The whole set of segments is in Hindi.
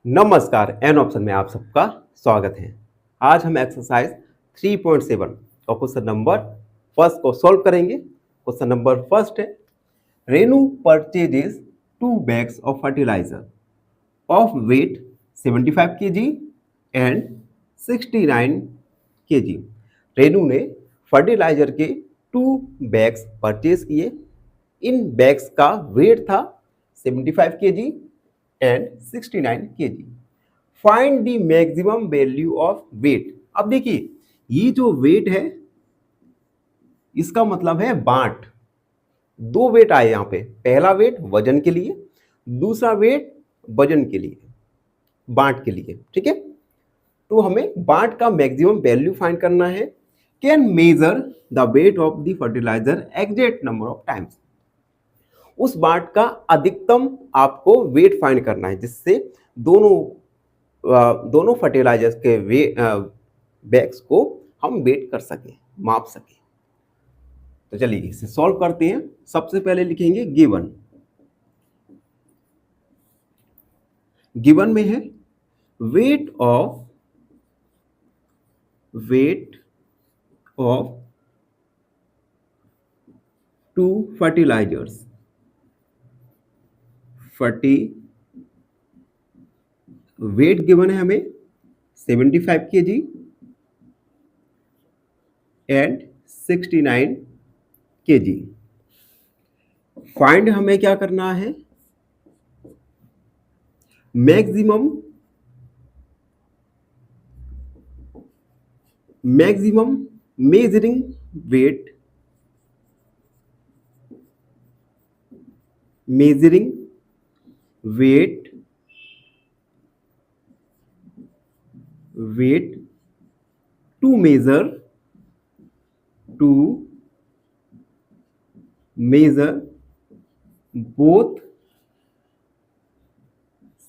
नमस्कार, एन ऑप्शन में आप सबका स्वागत है। आज हम एक्सरसाइज 3.7 और क्वेश्चन नंबर फर्स्ट को सॉल्व करेंगे। क्वेश्चन नंबर फर्स्ट है, Renu purchases 2 bags of fertiliser of weight 75 kg and 69 kg। Renu ने फर्टिलाइजर के 2 बैग्स परचेज किए। इन बैग्स का वेट था 75 kg and 69 kg। Find the maximum value of weight. अब देखिए, ये जो वेट है इसका मतलब है बांट। दो वेट आए यहां पे, पहला वेट वजन के लिए, दूसरा वेट वजन के लिए, बांट के लिए। ठीक है, तो हमें बांट का मैक्सिमम वैल्यू फाइंड करना है। Can measure the weight of the fertiliser exact number of times. उस बांट का अधिकतम आपको वेट फाइंड करना है, जिससे दोनों फर्टिलाइजर्स के बैग्स को हम वेट कर सकें, माप सकें। तो चलिए इसे सॉल्व करते हैं। सबसे पहले लिखेंगे गिवन में है weight of 2 fertilisers. Weight given है हमें 75 kg एंड 69 kg। फाइंड हमें क्या करना है, maximum measuring weight, to measure both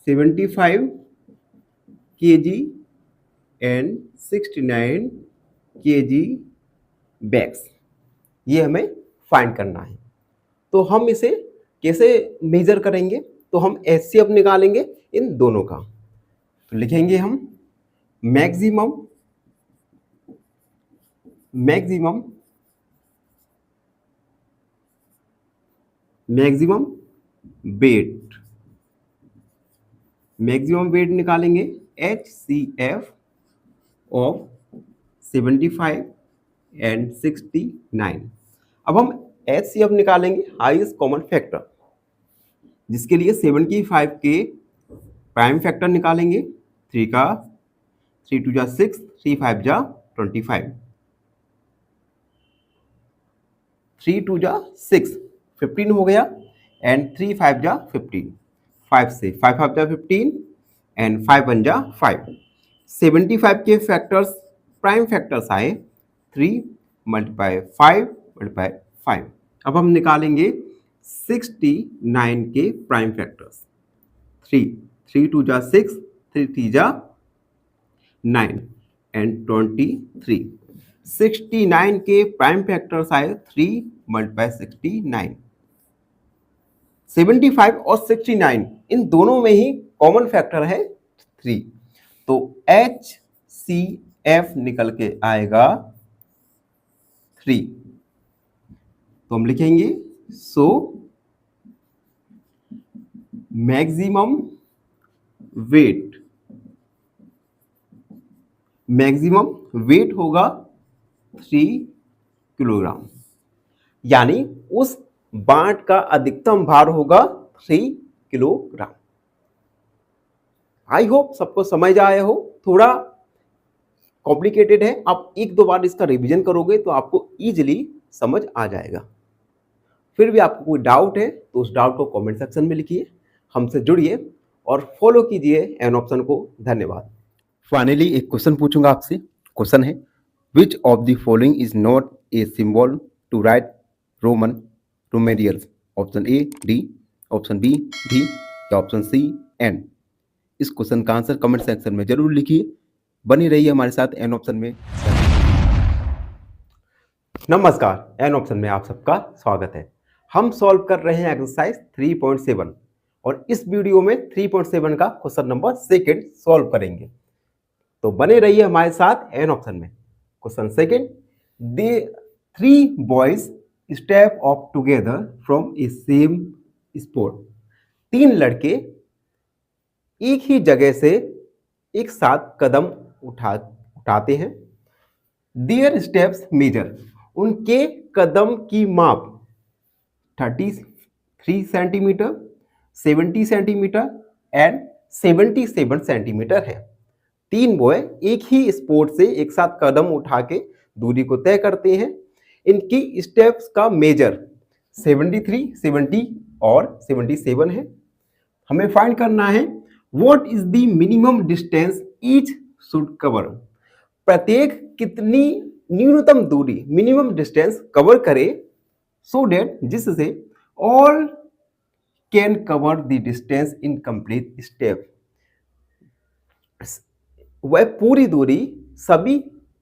75 kg and 69 kg bags. ये हमें फाइंड करना है। तो हम इसे कैसे मेजर करेंगे, तो हम एचसीएफ निकालेंगे इन दोनों का। तो लिखेंगे हम मैक्सिमम वेट निकालेंगे HCF ऑफ 75 एंड 69। अब हम HCF निकालेंगे हाईएस्ट कॉमन फैक्टर, जिसके लिए 75 के प्राइम फैक्टर निकालेंगे। 3 2 जा 6, 3 5 जा 25, 3 2 जा 6 15 हो गया एंड 3 5 जा 15, 5 से 5 5 जा 15 एंड 5 1 जा 5। 75 के फैक्टर्स, प्राइम फैक्टर्स आए 3 मल्टीप्लाई 5 मल्टीप्लाई 5। अब हम निकालेंगे 69 के प्राइम फैक्टर्स। 3 2 जा 6, 3 3 जा 9 एंड 23। 69 के प्राइम फैक्टर्स आए 3 मल्टीप्लाई 69। 75 और 69 इन दोनों में ही कॉमन फैक्टर है 3, तो HCF निकल के आएगा 3। तो हम लिखेंगे सो मैक्सिमम वेट होगा 3 किलोग्राम, यानी उस बांट का अधिकतम भार होगा 3 किलोग्राम। आई होप सबको समझ आया हो। थोड़ा कॉम्प्लिकेटेड है, आप एक दो बार इसका रिवीजन करोगे तो आपको इजीली समझ आ जाएगा। फिर भी आपको कोई डाउट है तो उस डाउट को कमेंट सेक्शन में लिखिए, हमसे जुड़िए और फॉलो कीजिए एन ऑप्शन को। धन्यवाद। फाइनली एक क्वेश्चन पूछूंगा आपसे। क्वेश्चन है, which of the following is not a symbol to write Roman numerals. Option A D, option B भी, या ऑप्शन सी एन। इस क्वेश्चन का आंसर कमेंट सेक्शन में जरूर लिखिए। बनी रहिए हमारे साथ एन ऑप्शन में। नमस्कार, एन ऑप्शन में आप सबका स्वागत है। हम सॉल्व कर रहे हैं एक्सरसाइज 3.7 और इस वीडियो में 3.7 का क्वेश्चन नंबर सेकंड सॉल्व करेंगे। तो बने रहिए हमारे साथ एन ऑप्शन में। Question second, they 3 boys step up together from A same spot. 3 लड़के एक ही जगह से एक साथ कदम उठाते हैं। देयर स्टेप्स मेजर, उनके कदम की माप 33 सेंटीमीटर, 70 सेंटीमीटर एंड 77 सेंटीमीटर है। 3 बॉय एक ही स्पोर्ट से एक साथ कदम उठा के दूरी को तय करते हैं। इनकी स्टेप्स का मेजर 73, 70 और 77 है। हमें फाइंड करना है what is the minimum distance each should cover. प्रत्येक कितनी न्यूनतम दूरी, मिनिमम डिस्टेंस कवर करे, सो डेट जिससे all can cover the distance in complete step. वह पूरी दूरी सभी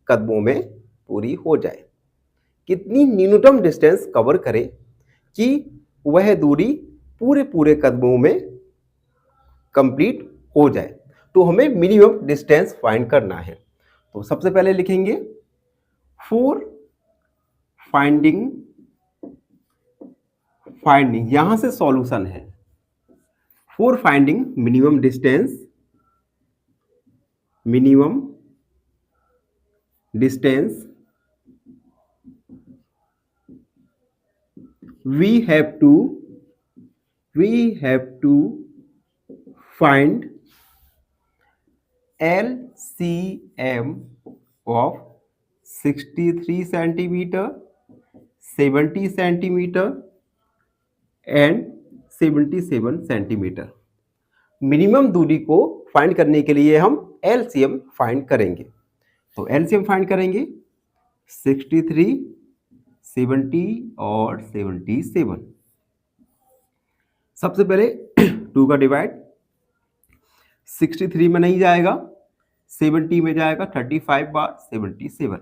कदमों में पूरी हो जाए। कितनी न्यूनतम डिस्टेंस कवर करे कि वह दूरी पूरे पूरे कदमों में कंप्लीट हो जाए। तो हमें मिनिमम डिस्टेंस फाइंड करना है। तो सबसे पहले लिखेंगे फॉर फाइंडिंग, यहां से सॉल्यूशन है। For finding minimum distance, we have to find LCM of 63 centimeter, 70 centimeter and 77 centimetre. Minimum दूरी को फाइंड करने के लिए हम LCM फाइंड करेंगे। तो LCM फाइंड करेंगे 63, 70 और 77। सबसे पहले 2 का डिवाइड 63 में नहीं जाएगा, 70 में जाएगा 35 बार 77।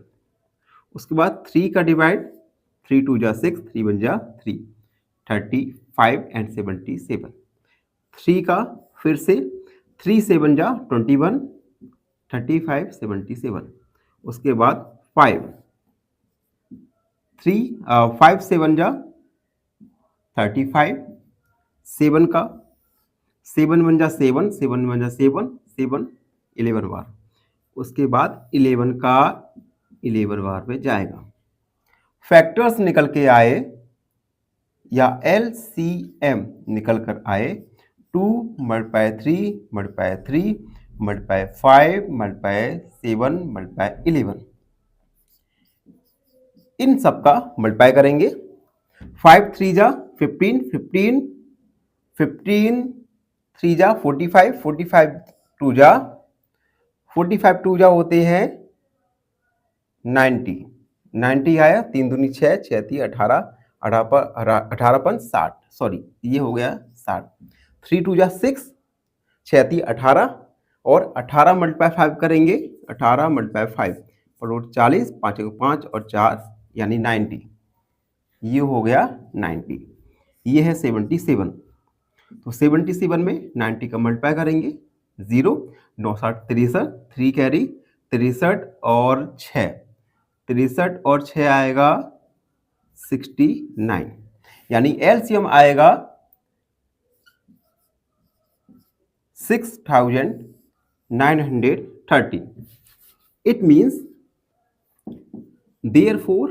उसके बाद 3 का डिवाइड 3 2 जा 6, 3 1 जा 3, 35 एंड 77। 3 का फिर से 3 7 जा 21, 35 77। उसके बाद 5 7 जा 35, 7 का 7 1 जा 7, 7 1 जा 7, 7 11 बार। उसके बाद 11 का 11 बार पे जाएगा। फैक्टर्स निकल के आए या LCM निकल कर आए 2 multiply 3 multiply 3 multiply 5 multiply 7 multiply 11। इन सब का मल्टीप्लाई करेंगे। 5 3 जा 15, 15 15 3 जा 45, 45 2 जा 45 2 जा होते हैं 90, 90 आया, 3 दूनी 6, 6 3 18, 18 60, सॉरी ये हो गया 60। 3 2 जा 6, 6 3 18 और 18 मल्टीप्लाई 5 करेंगे, 18 मल्टीप्लाई 5 पलोट 40, 5 5 और 4 यानी 90। ये हो गया 90। ये है 77। तो 77 में 90 का मल्टीप्लाई करेंगे 0 9 60 63, 3 कैरी 63 और 6, 63 और 6 आएगा 69। यानी LCM आएगा 6930। It means therefore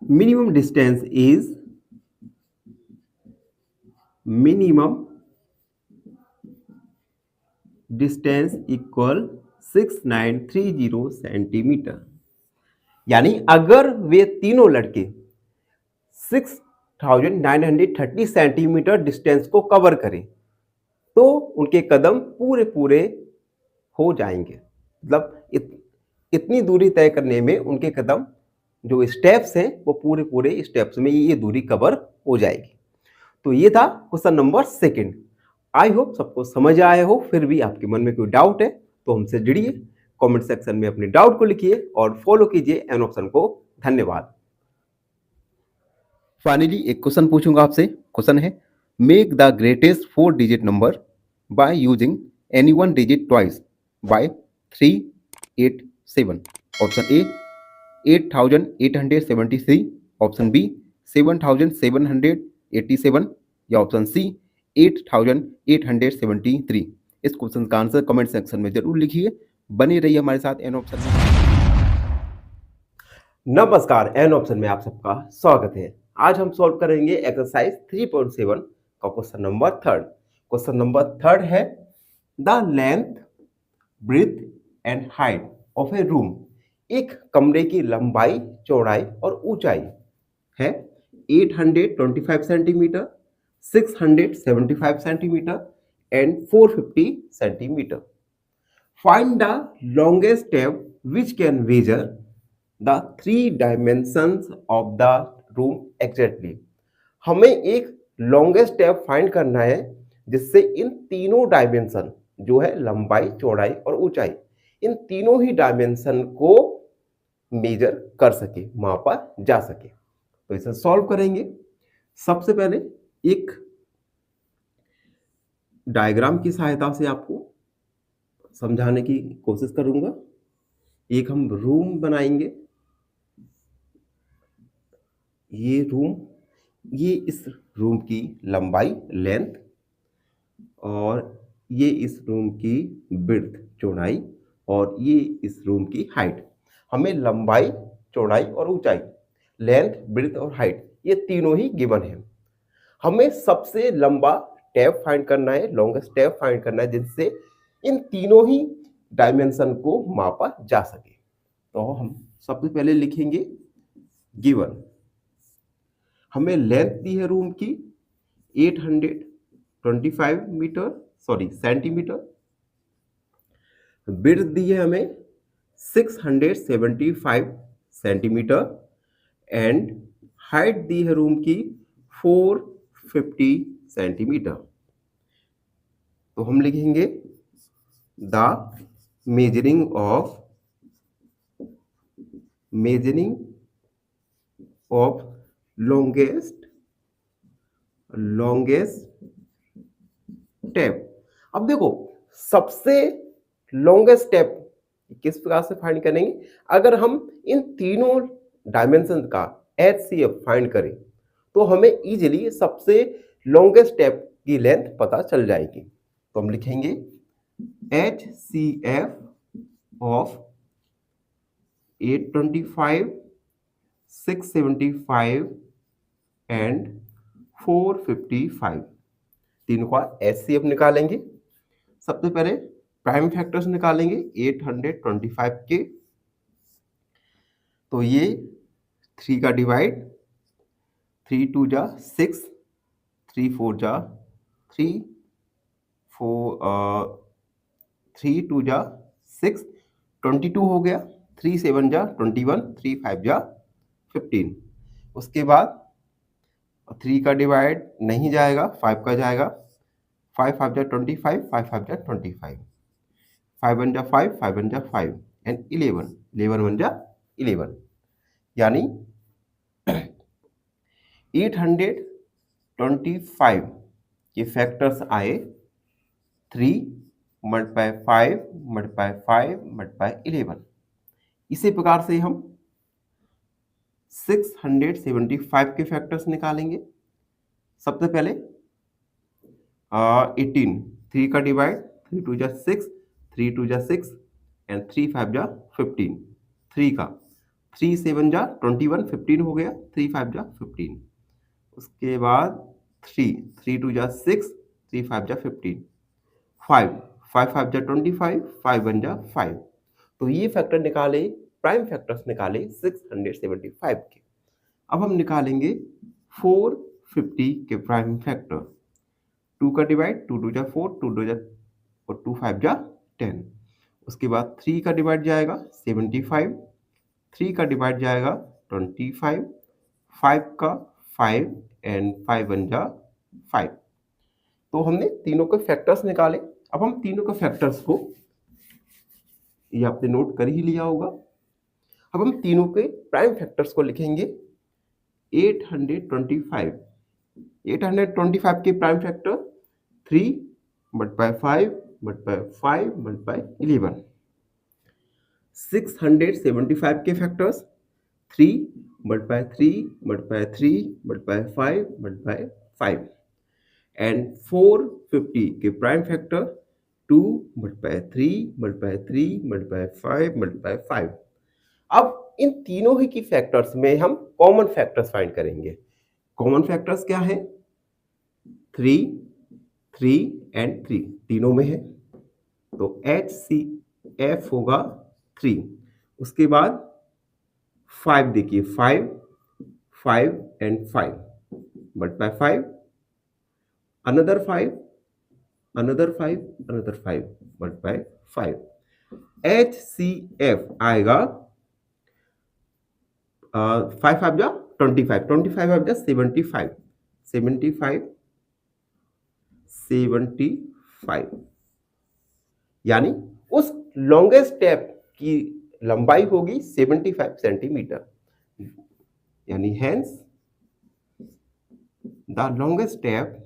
minimum distance is equal 6930 centimetre. यानी अगर वे तीनों लड़के 6930 सेंटीमीटर डिस्टेंस को कवर करें तो उनके कदम पूरे पूरे हो जाएंगे। मतलब इतनी दूरी तय करने में उनके कदम जो स्टेप्स हैं वो पूरे पूरे स्टेप्स में ये दूरी कवर हो जाएगी। तो ये था question number second. I hope सबको समझ आया हो। फिर भी आपके मन में कोई डाउट है तो हमसे जुड़िए, कमेंट सेक्शन में अपने डाउट को लिखिए और फॉलो कीजिए एन ऑप्शन को। धन्यवाद। फाइनली एक क्वेश्चन पूछूंगा आपसे। क्वेश्चन है make the greatest 4 digit number by using any one digit twice by 387। Option A 8873, option B 7787 या ऑप्शन सी 8873। इस क्वेश्चन का आंसर कमेंट सेक्शन में जरूर लिखिए। बने रहिए हमारे साथ एन ऑप्शन में। नमस्कार, एन ऑप्शन में आप सबका स्वागत है। आज हम सॉल्व करेंगे एक्सरसाइज 3.7 का question number third. Question number third है the length breath and height of a room. एक कमरे की लंबाई, चौड़ाई और ऊंचाई है 825 centimetre, 675 centimetre and 450 centimetre. Find the longest step which can measure the 3 dimensions of the room exactly. हमें एक लॉन्गेस्ट स्टेप फाइंड करना है जिससे इन तीनों डायमेंशन जो है लंबाई, चौड़ाई और ऊंचाई, इन तीनों ही डायमेंशन को मेजर कर सके, मापा जा सके। तो इसे सॉल्व करेंगे। सबसे पहले एक डायग्राम की सहायता से आपको समझाने की कोशिश करूंगा। एक हम रूम बनाएंगे। ये रूम, ये इस रूम की लंबाई, लेंथ, और ये इस रूम की विड्थ, चौड़ाई, और ये इस रूम की हाइट। हमें लंबाई, चौड़ाई और ऊंचाई, लेंथ, विड्थ और हाइट, ये तीनों ही गिवन है। हमें सबसे लंबा टैब फाइंड करना है, लॉन्गेस्ट टैब फाइंड करना है जिससे इन तीनों ही डायमेंशन को मापा जा सके। तो हम सबसे पहले लिखेंगे गिवन। हमें लेंथ दी है रूम की 825 सेंटीमीटर। विड्थ दी है हमें 675 सेंटीमीटर एंड हाइट दी है रूम की 450 सेंटीमीटर। तो हम लिखेंगे the measuring of longest step. अब देखो, सबसे लॉन्गेस्ट स्टेप किस प्रकार से फाइंड करेंगे? अगर हम इन तीनों डायमेंशन का HCF फाइंड करें तो हमें इजीली सबसे लॉन्गेस्ट स्टेप की लेंथ पता चल जाएगी। तो हम लिखेंगे HCF ऑफ 825, 675 एंड 455। तीनों का HCF निकालेंगे। सबसे पहले प्राइम फैक्टर्स निकालेंगे 825 के। तो ये 3 का डिवाइड, 3 2 जा 6, 3 4 जा 3, 3 2 जा 6, 22 हो गया, 3 7 जा 21, 3 5 जा 15। उसके बाद 3 का डिवाइड नहीं जाएगा, 5 का जाएगा, 5 5 जा 25, 5 5 जा 25, 5 1 जा 5, 5 1 जा 5 एंड 11, 11 1 जा 11। यानी 825 के फैक्टर्स आए 3 मल्टीप्लाई 5 मल्टीप्लाई 5 मल्टीप्लाई 11। इसी प्रकार से हम 675 के फैक्टर्स निकालेंगे। सबसे पहले 18, 3 का डिवाइड, 3 2 जा 6, 3 2 जा 6 एंड 3 5 जा 15। 3 का 3 7 जा 21, 15 हो गया, 3 5 जा 15। उसके बाद 3 3 2 जा 6, 3 5 जा 15, 5 5 5 जा 25, 5 1 जा 5। तो ये फैक्टर निकाले, प्राइम फैक्टर्स निकाले 675 के। अब हम निकालेंगे 450 के प्राइम फैक्टर। 2 का डिवाइड, 2 2 जा 4, 2 2 जा और 2 5 जा 10। उसके बाद 3 का डिवाइड जाएगा 75, 3 का डिवाइड जाएगा 25, 5 का 5 एंड 5 1 जा 5। तो हमने तीनों के फैक्टर्स निकाले। अब हम तीनों के फैक्टर्स को, ये आपने नोट कर ही लिया होगा। अब हम तीनों के प्राइम फैक्टर्स को लिखेंगे 825 825 के prime factor 3 multiply 5 multiply 5 multiply 11। 675 के factors 3 multiply 3 multiply 3 multiply 5 multiply 5 and 450 के prime factor 2 multiply 3 multiply 3 multiply 5 multiply 5। अब इन तीनों ही की फैक्टर्स में हम कॉमन फैक्टर्स फाइंड करेंगे। कॉमन फैक्टर्स क्या है? 3 3 एंड 3 तीनों में है, तो HCF होगा 3। उसके बाद 5 देखिए, 5 5 and 5 multiply 5 another 5 another 5 another 5 multiply 5। HCF आएगा 5 5 जा 25 25 5 जा 75 75 75 यानी उस लॉन्गेस्ट स्टेप की लंबाई होगी 75 सेंटीमीटर, यानी hence the longest step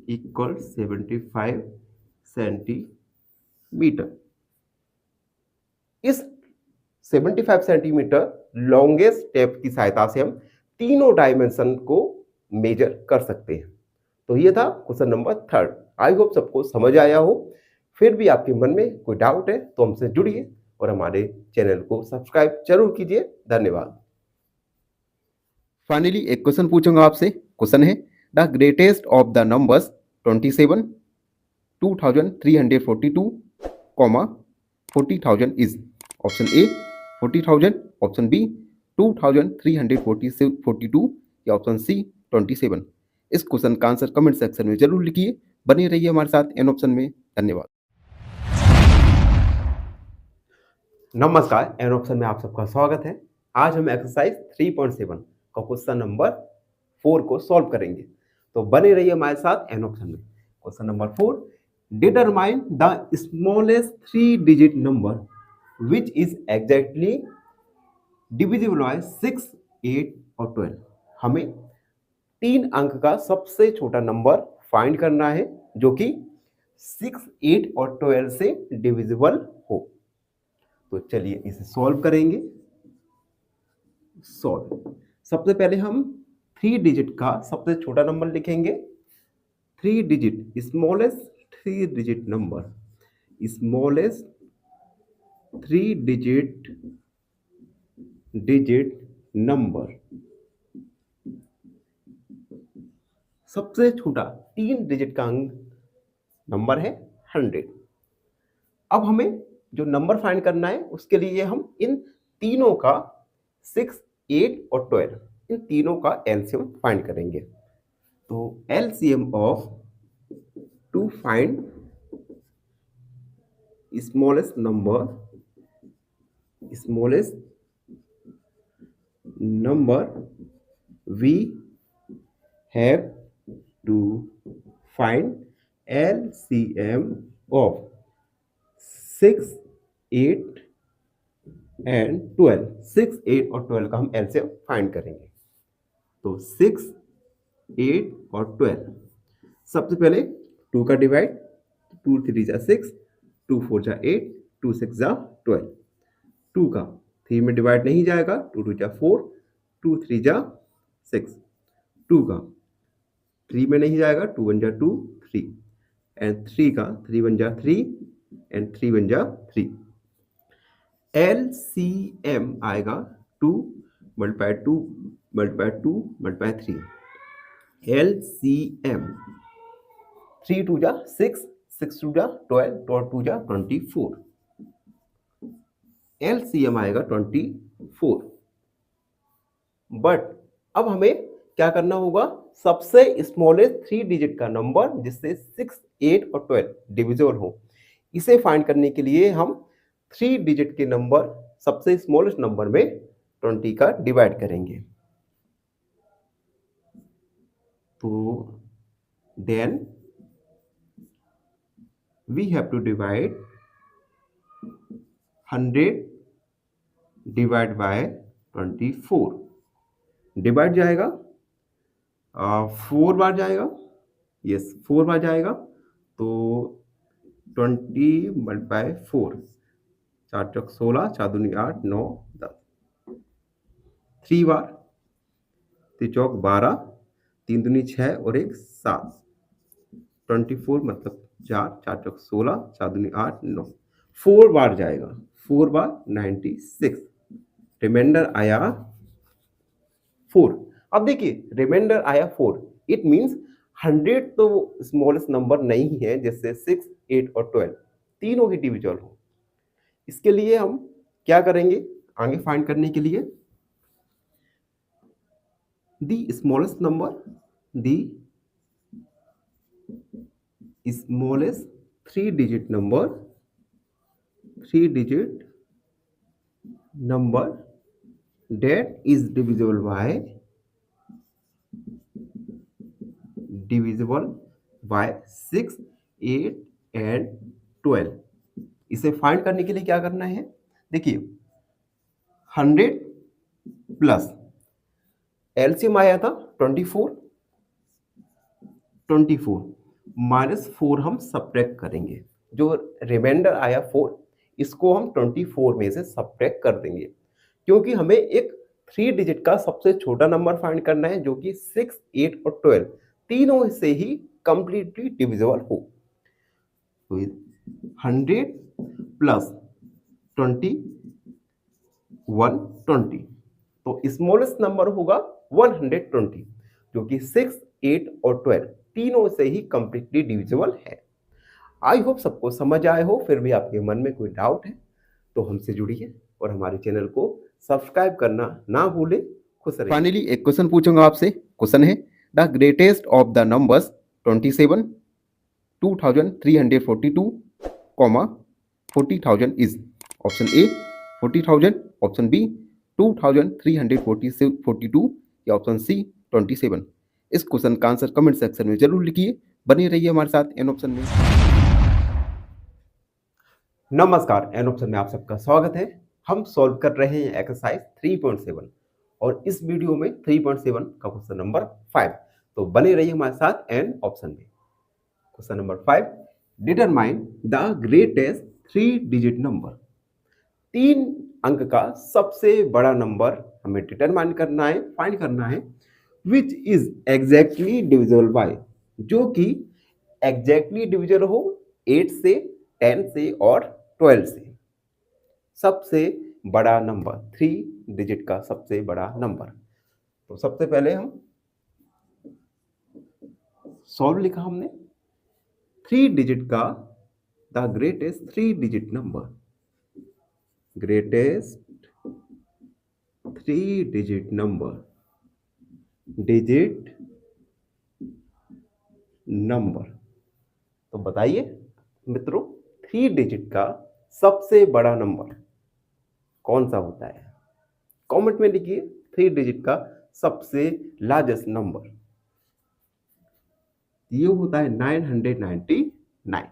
equal 75 centimetre. इस 75 सेंटीमीटर लॉन्गेस्ट स्टेप की सहायता से हम तीनों डायमेंशन को मेजर कर सकते हैं। तो ये था क्वेश्चन नंबर 3। आई होप सबको समझ आया हो। फिर भी आपके मन में कोई डाउट है तो हमसे जुड़िए और हमारे चैनल को सब्सक्राइब जरूर कीजिए। धन्यवाद। फाइनली एक क्वेश्चन पूछूंगा आपसे। क्वेश्चन है the greatest of the numbers 27 2342 40,000 is. Option A 40,000, option B 2342 या ऑप्शन सी 27। इस क्वेश्चन का आंसर कमेंट सेक्शन में जरूर लिखिए। बने रहिए हमारे साथ एन ऑप्शन में। धन्यवाद। नमस्कार, एन ऑप्शन में आप सबका स्वागत है। आज हम एक्सरसाइज 3.7 का क्वेश्चन नंबर 4 को सॉल्व करेंगे, तो बने रहिए हमारे साथ एन ऑप्शन में। Question number 4, determine the smallest 3 digit number which is exactly divisible by 6, 8 और 12। हमें 3 अंक का सबसे छोटा नंबर फाइंड करना है जो कि 6, 8 और 12 से डिविजिबल हो। तो चलिए इसे सॉल्व करेंगे। सॉल्व, सबसे पहले हम 3 डिजिट का सबसे छोटा नंबर लिखेंगे। 3 digit, smallest 3 digit number, smallest 3 digit number, सबसे छोटा 3 डिजिट का अंक नंबर है 100। अब हमें जो नंबर फाइंड करना है उसके लिए हम इन तीनों का 6, 8 और 12 इन तीनों का एलसीएम फाइंड करेंगे। तो LCM of to find smallest number we have to find LCM of 6, 8 and 12। 6, 8 और 12 का हम LCM फाइंड करेंगे। तो 6, 8 और 12, सबसे पहले 2 का डिवाइड, 2 3 जा 6, 2 4 जा 8, 2 6 जा 12। 2 का 3 में डिवाइड नहीं जाएगा, 2 2 जा 4, 2 3 जा 6। 2 का 3 में नहीं जाएगा, 2 1 जा 2, 3 एंड 3 का 3 1 जा 3 एंड 3 1 जा 3। LCM आएगा 2 मल्टीप्लाई 2 मल्टीप्लाई 2 मल्टीप्लाई 3। LCM 3 2 जा 6, 6 2 जा 12, 12 2 जा 24। LCM आएगा 24। बट अब हमें क्या करना होगा? सबसे स्मॉलेस्ट 3 डिजिट का नंबर जिससे 6, 8 और 12 डिविजिबल हो, इसे फाइंड करने के लिए हम 3 डिजिट के नंबर सबसे स्मॉलेस्ट नंबर में 20 का डिवाइड करेंगे। तो then we have to divide 100 divide by 24, divide जाएगा 4 बार जाएगा, यस 4 बार जाएगा, तो 20 मल्टीप्लाई 4, 4 चौक 16, 4 दूनी 8, 9 10, 3 बार, 3 चौक 12, 3 दूनी 6 और 1 7, 24 मतलब 4, 4 चौक 16, 4 दूनी 8 9, 4 बार जाएगा, 4 बार 96, रिमाइंडर आया 4। अब देखिए रिमाइंडर आया 4, इट मीन्स 100 तो स्मॉलेस्ट नंबर नहीं है, जैसे 6, 8 और 12 तीनों ही डिविजिबल हो। इसके लिए हम क्या करेंगे आगे फाइंड करने के लिए, the smallest number, the smallest 3-digit number that is divisible by 6, 8 and 12। इसे फाइंड करने के लिए क्या करना है, देखिए 100 प्लस एलसीएम आया था 24 माइनस 4 हम सब्ट्रैक्ट करेंगे, जो रिमाइंडर आया 4 इसको हम 24 में से सब्ट्रैक्ट कर देंगे, क्योंकि हमें एक 3 डिजिट का सबसे छोटा नंबर फाइंड करना है जो कि 6, 8 और 12 तीनों से ही कंप्लीटली डिविजिबल हो। तो 100 प्लस 20 120, तो स्मॉलेस्ट नंबर होगा 120, जो कि 6, 8 और 12 तीनों से ही कंप्लीटली डिविजिबल है। आई होप सबको समझ आए हो, फिर भी आपके मन में कोई डाउट है तो हमसे जुड़िए और हमारे चैनल को सब्सक्राइब करना ना भूलें। खुश रहिए। फाइनली एक क्वेश्चन पूछूंगा आपसे, क्वेश्चन है the greatest of the numbers 27, 2342, 40,000 is. Option A 40,000, option B 2342 या ऑप्शन सी 27। इस क्वेश्चन का आंसर कमेंट सेक्शन में जरूर लिखिए, बने रहिए हमारे साथ एन ऑप्शन में। नमस्कार, एन ऑप्शन में आप सबका स्वागत है। हम सॉल्व कर रहे हैं एक्सरसाइज 3.7 और इस वीडियो में 3.7 का क्वेश्चन नंबर 5, तो बने रहिए हमारे साथ एन ऑप्शन में। Question number 5, determine the greatest 3 digit number. 3 अंक का सबसे बड़ा नंबर हमें डिटरमाइन करना है, फाइंड करना है, which is exactly divisible by, जो कि एग्जैक्टली डिविजिबल हो 8 से, 10 से और 12 से। सबसे बड़ा नंबर, 3 डिजिट का सबसे बड़ा नंबर। तो सबसे पहले हम सॉल्व लिखा हमने 3 डिजिट का, the greatest 3 digit number, greatest 3 digit number, digit number. तो बताइए मित्रों 3 डिजिट का सबसे बड़ा नंबर कौन सा होता है? कमेंट में लिखिए 3 डिजिट का सबसे लार्जेस्ट नंबर। ये होता है 999।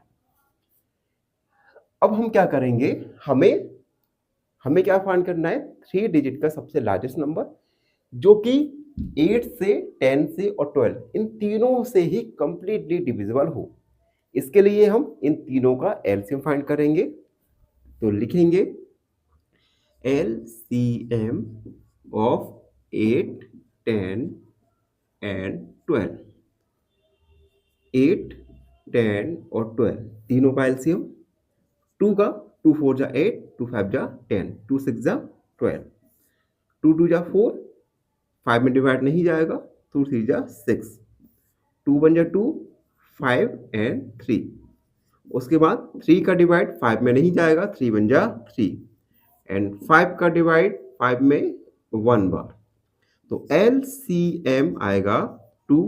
अब हम क्या करेंगे, हमें क्या फाइंड करना है, 3 डिजिट का सबसे लार्जेस्ट नंबर जो कि 8 से, 10 से और 12 इन तीनों से ही कंप्लीटली डिविजिबल हो। इसके लिए हम इन तीनों का एलसीएम फाइंड करेंगे। तो लिखेंगे LCM of 8, 10 and 12। 8, 10 और 12 तीनों का एलसीएम, 2 का 2 4 जा 8, 2 5 जा 10, 2 6 जा 12, 2 2 जा 4, 5 में डिवाइड नहीं जाएगा, 2 3 जा 6, 2 1 जा 2, 5 and 3। उसके बाद 3 का डिवाइड 5 में नहीं जाएगा, 3 1 जा 3 एंड 5 का डिवाइड 5 में 1 बार। तो LCM आएगा 2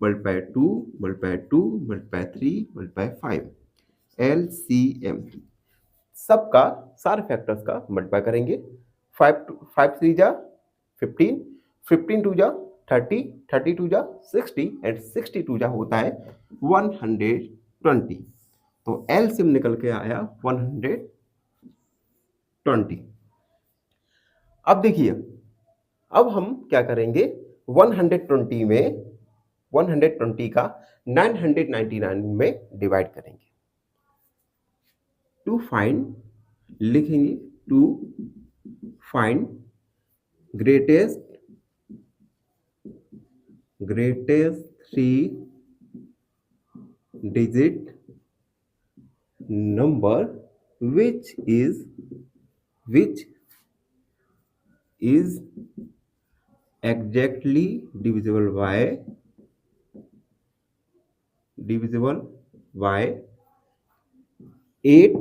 multiply 2 multiply 2 multiply 3 multiply 5। LCM सबका, सारे फैक्टर्स का मल्टीप्लाई करेंगे। 5 3 जा 15, 15 2 जा 30, 32 जा 60 एंड 62 जा होता है 120। तो LCM निकल के आया 120। अब देखिए, अब हम क्या करेंगे, 120 में 120 का 999 में डिवाइड करेंगे। टू फाइंड लिखेंगे, to find greatest three digit number which is exactly divisible by 8,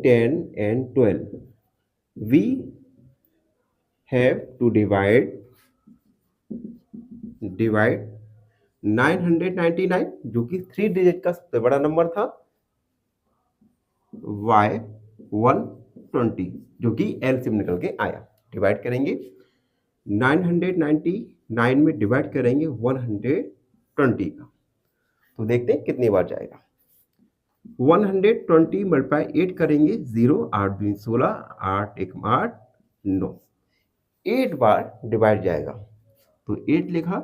10 and 12. We have to divide 999 जो कि 3 डिजिट का सबसे बड़ा नंबर था, y 120 जो कि एलसीएम निकल के आया। डिवाइड करेंगे 999 में, डिवाइड करेंगे 120 का, तो देखते हैं कितनी बार जाएगा। 120 मल्टीप्लाई 8 करेंगे, 0 8 2 16, 8 1 8 9, 8 बार डिवाइड जाएगा, तो 8 लिखा।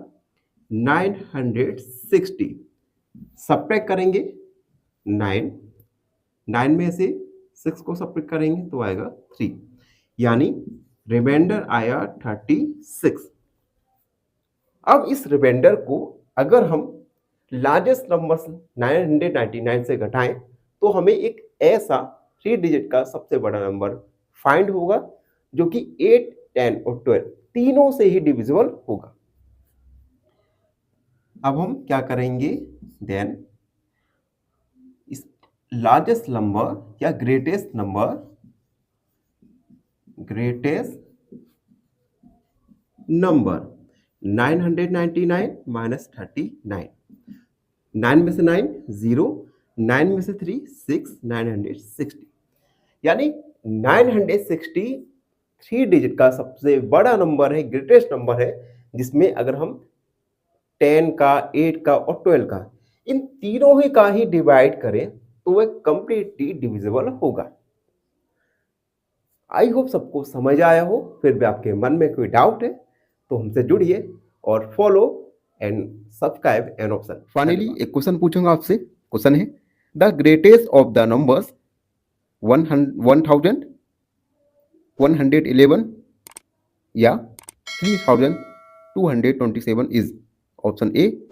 960 सब्ट्रैक्ट करेंगे 9 में से 6 को सब्ट्रैक्ट करेंगे तो आएगा 3, यानी रिमाइंडर आया 36। अब इस रिमाइंडर को अगर हम लार्जेस्ट नंबर 999 से घटाएं तो हमें एक ऐसा 3 डिजिट का सबसे बड़ा नंबर फाइंड होगा जो कि 8, 10 और 12 तीनों से ही डिविजिबल होगा। अब हम क्या करेंगे, देन इस लार्जेस्ट नंबर या ग्रेटेस्ट नंबर (999 माइनस 39), 9 में से 9 0, 9 में से 3 6, 960, यानी 960 3 डिजिट का सबसे बड़ा नंबर है, ग्रेटेस्ट नंबर है, जिसमें अगर हम 10 का, 8 का और 12 का इन तीनों ही का ही डिवाइड करें तो वह कंप्लीटली डिविजिबल होगा। आई होप सबको समझ आया हो। फिर भी आपके मन में कोई डाउट है तो हमसे जुड़िए और follow and subscribe N option. Finally एक क्वेश्चन पूछूंगा आपसे। क्वेश्चन है, the greatest of the numbers 1111 या 3227 is option A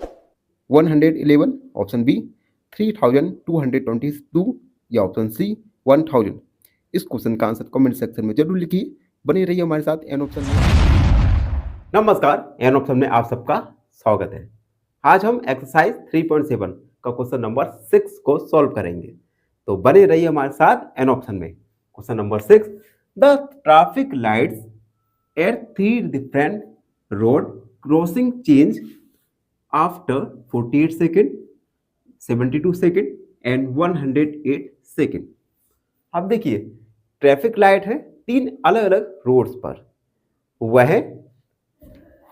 111, option B 3222 या ऑप्शन सी 1000। इस क्वेश्चन का आंसर कमेंट सेक्शन में जरूर लिखिए। बने रहिए हमारे साथ एन ऑप्शन में। नमस्कार, एन ऑप्शन में आप सबका स्वागत है। आज हम एक्सरसाइज 3.7 का क्वेश्चन नंबर 6 को सॉल्व करेंगे, तो बने रहिए हमारे साथ एन ऑप्शन में। Question number 6, the traffic lights at 3 different road crossing change after 48 second, 72 second and 108 second. अब देखिए, ट्रैफिक लाइट है 3 अलग अलग रोड्स पर, वह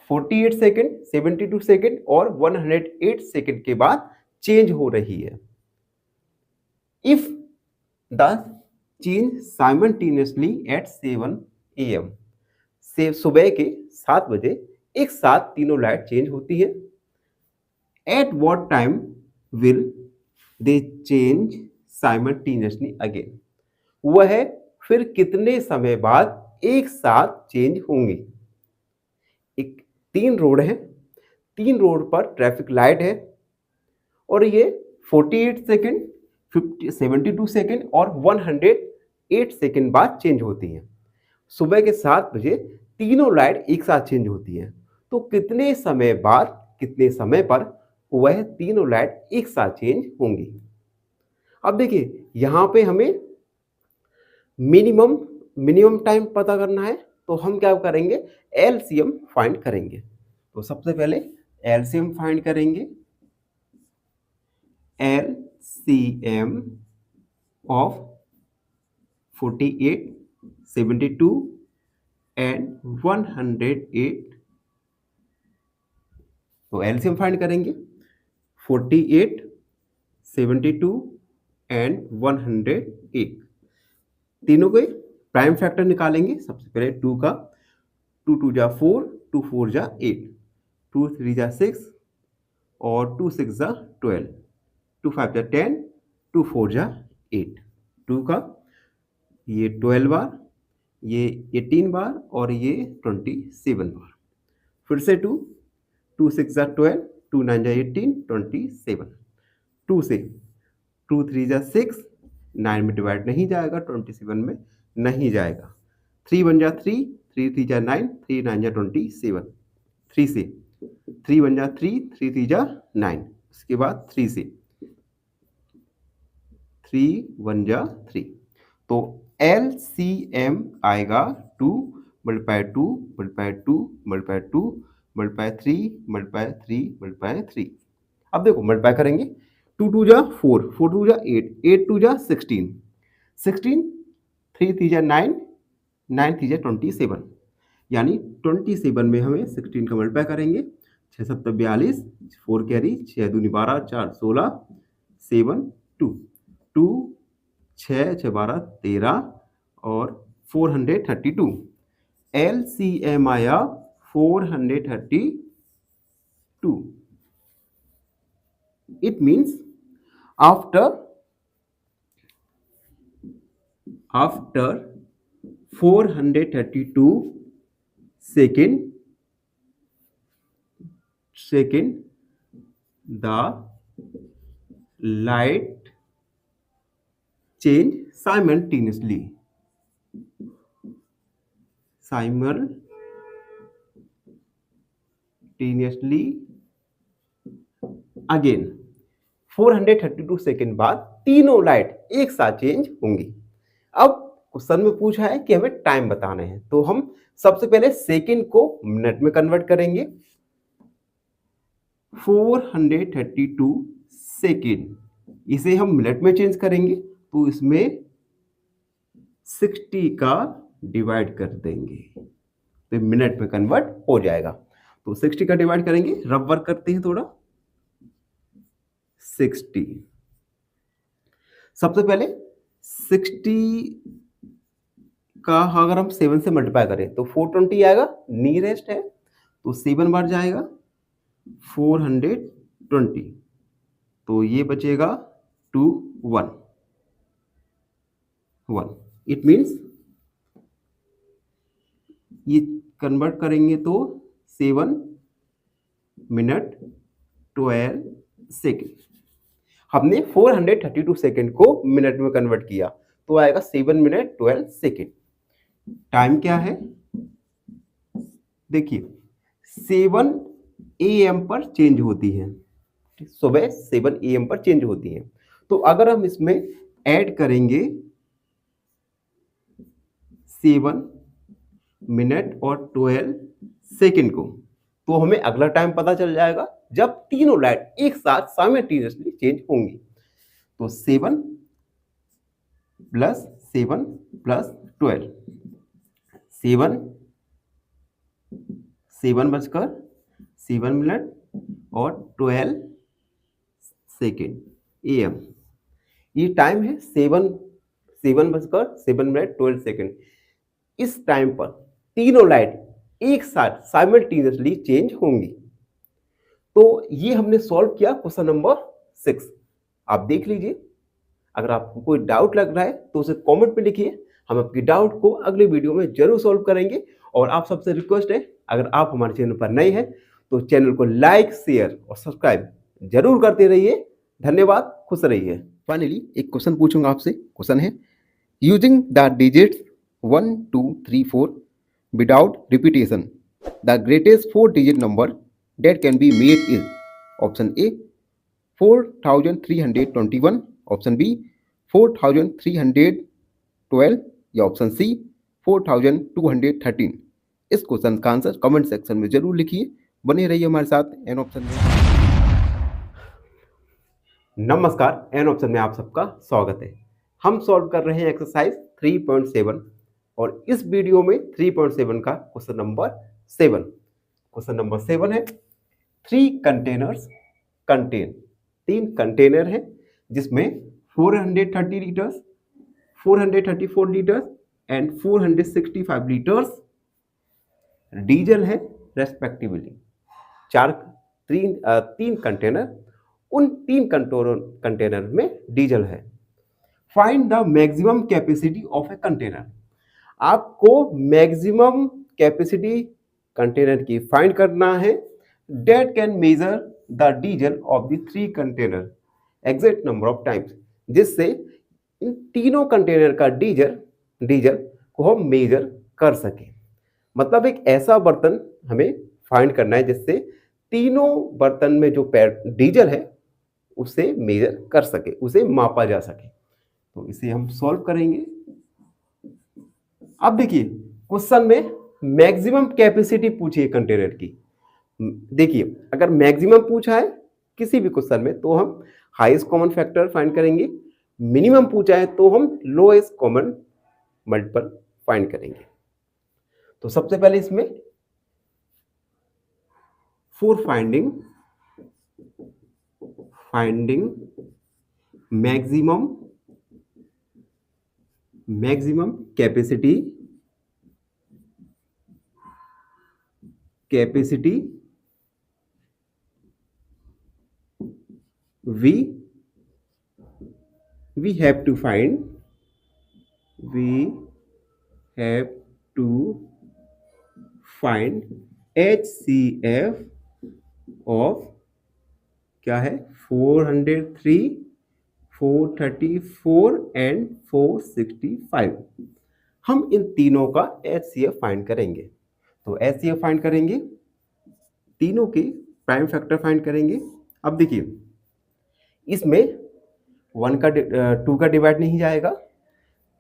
48 सेकेंड, 72 सेकेंड और 108 सेकेंड के बाद चेंज हो रही है। If the change simultaneously eight 7 AM, से सुबह के 7 बजे एक साथ तीनों लाइट चेंज होती है। At what time will they change simultaneously again, वह फिर कितने समय बाद एक साथ चेंज होंगी। एक 3 रोड है, 3 रोड पर ट्रैफिक लाइट है और ये 48 सेकेंड, 72 सेकेंड और 108 सेकेंड बाद चेंज होती हैं। सुबह के 7 बजे तीनों लाइट एक साथ चेंज होती हैं, तो कितने समय बाद, कितने समय पर वह तीनों लाइट एक साथ चेंज होंगी। अब देखिए, यहाँ पे हमें मिनिमम टाइम पता करना है, तो हम क्या करेंगे, एलसीएम फाइंड करेंगे। तो सबसे पहले एलसीएम फाइंड करेंगे। एलसीएम ऑफ 48, 72 एंड 108, तो एलसीएम फाइंड करेंगे 48, 72 एंड 108। तीनों के प्राइम फैक्टर निकालेंगे। सबसे पहले 2 का 2 2 जा 4, 2 4 जा 8, 2 3 जा 6 और 2 6 जा 12, 2 5 जा 10, 2 4 जा 8, 2 का ये 12 बार, ये 18 बार और ये 27 बार। फिर से 2 2 6 जा 12, 2 9 जा 18, 27, 2 से 2 3 जा 6, 9 में डिवाइड नहीं जाएगा, 27 में नहीं जाएगा, 3 1 जा 3, 3 3 जा 9, 3 9 जा 27, 3 से 3 1 जा 3, 3 3 जा 9, उसके बाद 3 से 3 1 जा 3, तो LCM आएगा 2 multiply 2 multiply 2 multiply 2 multiply 3 multiply 3 multiply 3। अब देखो मल्टीप्लाई करेंगे, 2 2 जा 4, 4 2 जा 8, 8 2 जा 16, 16 3 3 जा 9, 9 3 जा 27, यानी 27 में हमें 16 का मल्टीप्लाई करेंगे, 6 7 42, 4 कैरी, 6 दूनी 12, 4 16, 7 2 2 6 6 12 13 और 432, LCM आया 432। It means after 432 second the light change simultaneously again 432 second बाद तीनों लाइट एक साथ चेंज होंगी। अब क्वेश्चन में पूछा है कि हमें टाइम बताना है, तो हम सबसे पहले सेकेंड को मिनट में कन्वर्ट करेंगे। 432 सेकेंड, इसे हम मिनट में चेंज करेंगे तो इसमें 60 का डिवाइड कर देंगे तो मिनट में कन्वर्ट हो जाएगा। तो 60 का डिवाइड करेंगे, रफ वर्क करते हैं थोड़ा। 60, सबसे पहले 60 का अगर हम 7 से मल्टीप्लाई करें तो 420 आएगा, नियरेस्ट है तो 7 बार जाएगा 420, तो ये बचेगा 2 1 1। इट मीन्स ये कन्वर्ट करेंगे तो 7 मिनट 12 सेकेंड। हमने 432 सेकेंड को मिनट में कन्वर्ट किया तो आएगा 7 मिनट 12 सेकेंड। टाइम क्या है देखिए, 7 AM पर चेंज होती है, सुबह 7 AM पर चेंज होती है। तो अगर हम इसमें ऐड करेंगे 7 मिनट और 12 सेकेंड को, तो हमें अगला टाइम पता चल जाएगा जब तीनों लाइट एक साथ साइमल्टेनियसली चेंज होंगी। तो 7 प्लस 7 प्लस 12, 7 बजकर 7 मिनट और 12 सेकेंड AM, ये टाइम है 7 बजकर 7 मिनट 12 सेकेंड। इस टाइम पर तीनों लाइट एक साथ साइमल्टेनियसली चेंज होंगी। तो ये हमने सॉल्व किया क्वेश्चन नंबर 6। आप देख लीजिए, अगर आपको कोई डाउट लग रहा है तो उसे कमेंट में लिखिए, हम आपकी डाउट को अगले वीडियो में जरूर सॉल्व करेंगे। और आप सबसे रिक्वेस्ट है, अगर आप हमारे चैनल पर नए हैं तो चैनल को लाइक शेयर और सब्सक्राइब जरूर करते रहिए। धन्यवाद, खुश रहिए। फाइनली एक क्वेश्चन पूछूंगा आपसे। क्वेश्चन है, using the digits 1 2 3 4 without repetition, the greatest 4-digit number that can be made is option A 4321, option B 4312 या ऑप्शन सी 4213। इस क्वेश्चन का आंसर कमेंट सेक्शन में जरूर लिखिए। बने रहिए हमारे साथ एन ऑप्शन में। नमस्कार, एन ऑप्शन में आप सबका स्वागत है। हम सॉल्व कर रहे हैं एक्सरसाइज 3.7 और इस वीडियो में 3.7 का क्वेश्चन नंबर 7। क्वेश्चन नंबर 7 है, 3 कंटेनर्स कंटेन, 3 कंटेनर हैं जिसमें 430 litres, 434 litres and 465 litres diesel है रेस्पेक्टिवली। तीन कंटेनर, उन तीन कंटेनर में डीजल है। Find the maximum capacity of a container. आपको मैक्सिमम कैपेसिटी कंटेनर की फाइंड करना है that can measure the diesel of the three container exact number of times, जिससे इन तीनों कंटेनर का डीजल को हम मेजर कर सकें। मतलब एक ऐसा बर्तन हमें फाइंड करना है जिससे तीनों बर्तन में जो डीजल है उसे मेजर कर सके, उसे मापा जा सके। तो इसे हम सॉल्व करेंगे। अब देखिए क्वेश्चन में मैक्सिमम कैपेसिटी पूछी है कंटेनर की। देखिए अगर मैक्सिमम पूछा है किसी भी क्वेश्चन में तो हम हाईएस्ट कॉमन फैक्टर फाइंड करेंगे, मिनिमम पूछा है तो हम लोएस्ट कॉमन मल्टीपल फाइंड करेंगे। तो सबसे पहले इसमें for finding maximum capacity we have to find HCF of क्या है 403, 434 एंड 465। हम इन तीनों का HCF फाइंड करेंगे। तो HCF फाइंड करेंगे, तीनों के प्राइम फैक्टर फाइंड करेंगे। अब देखिए इसमें 2 का डिवाइड नहीं जाएगा,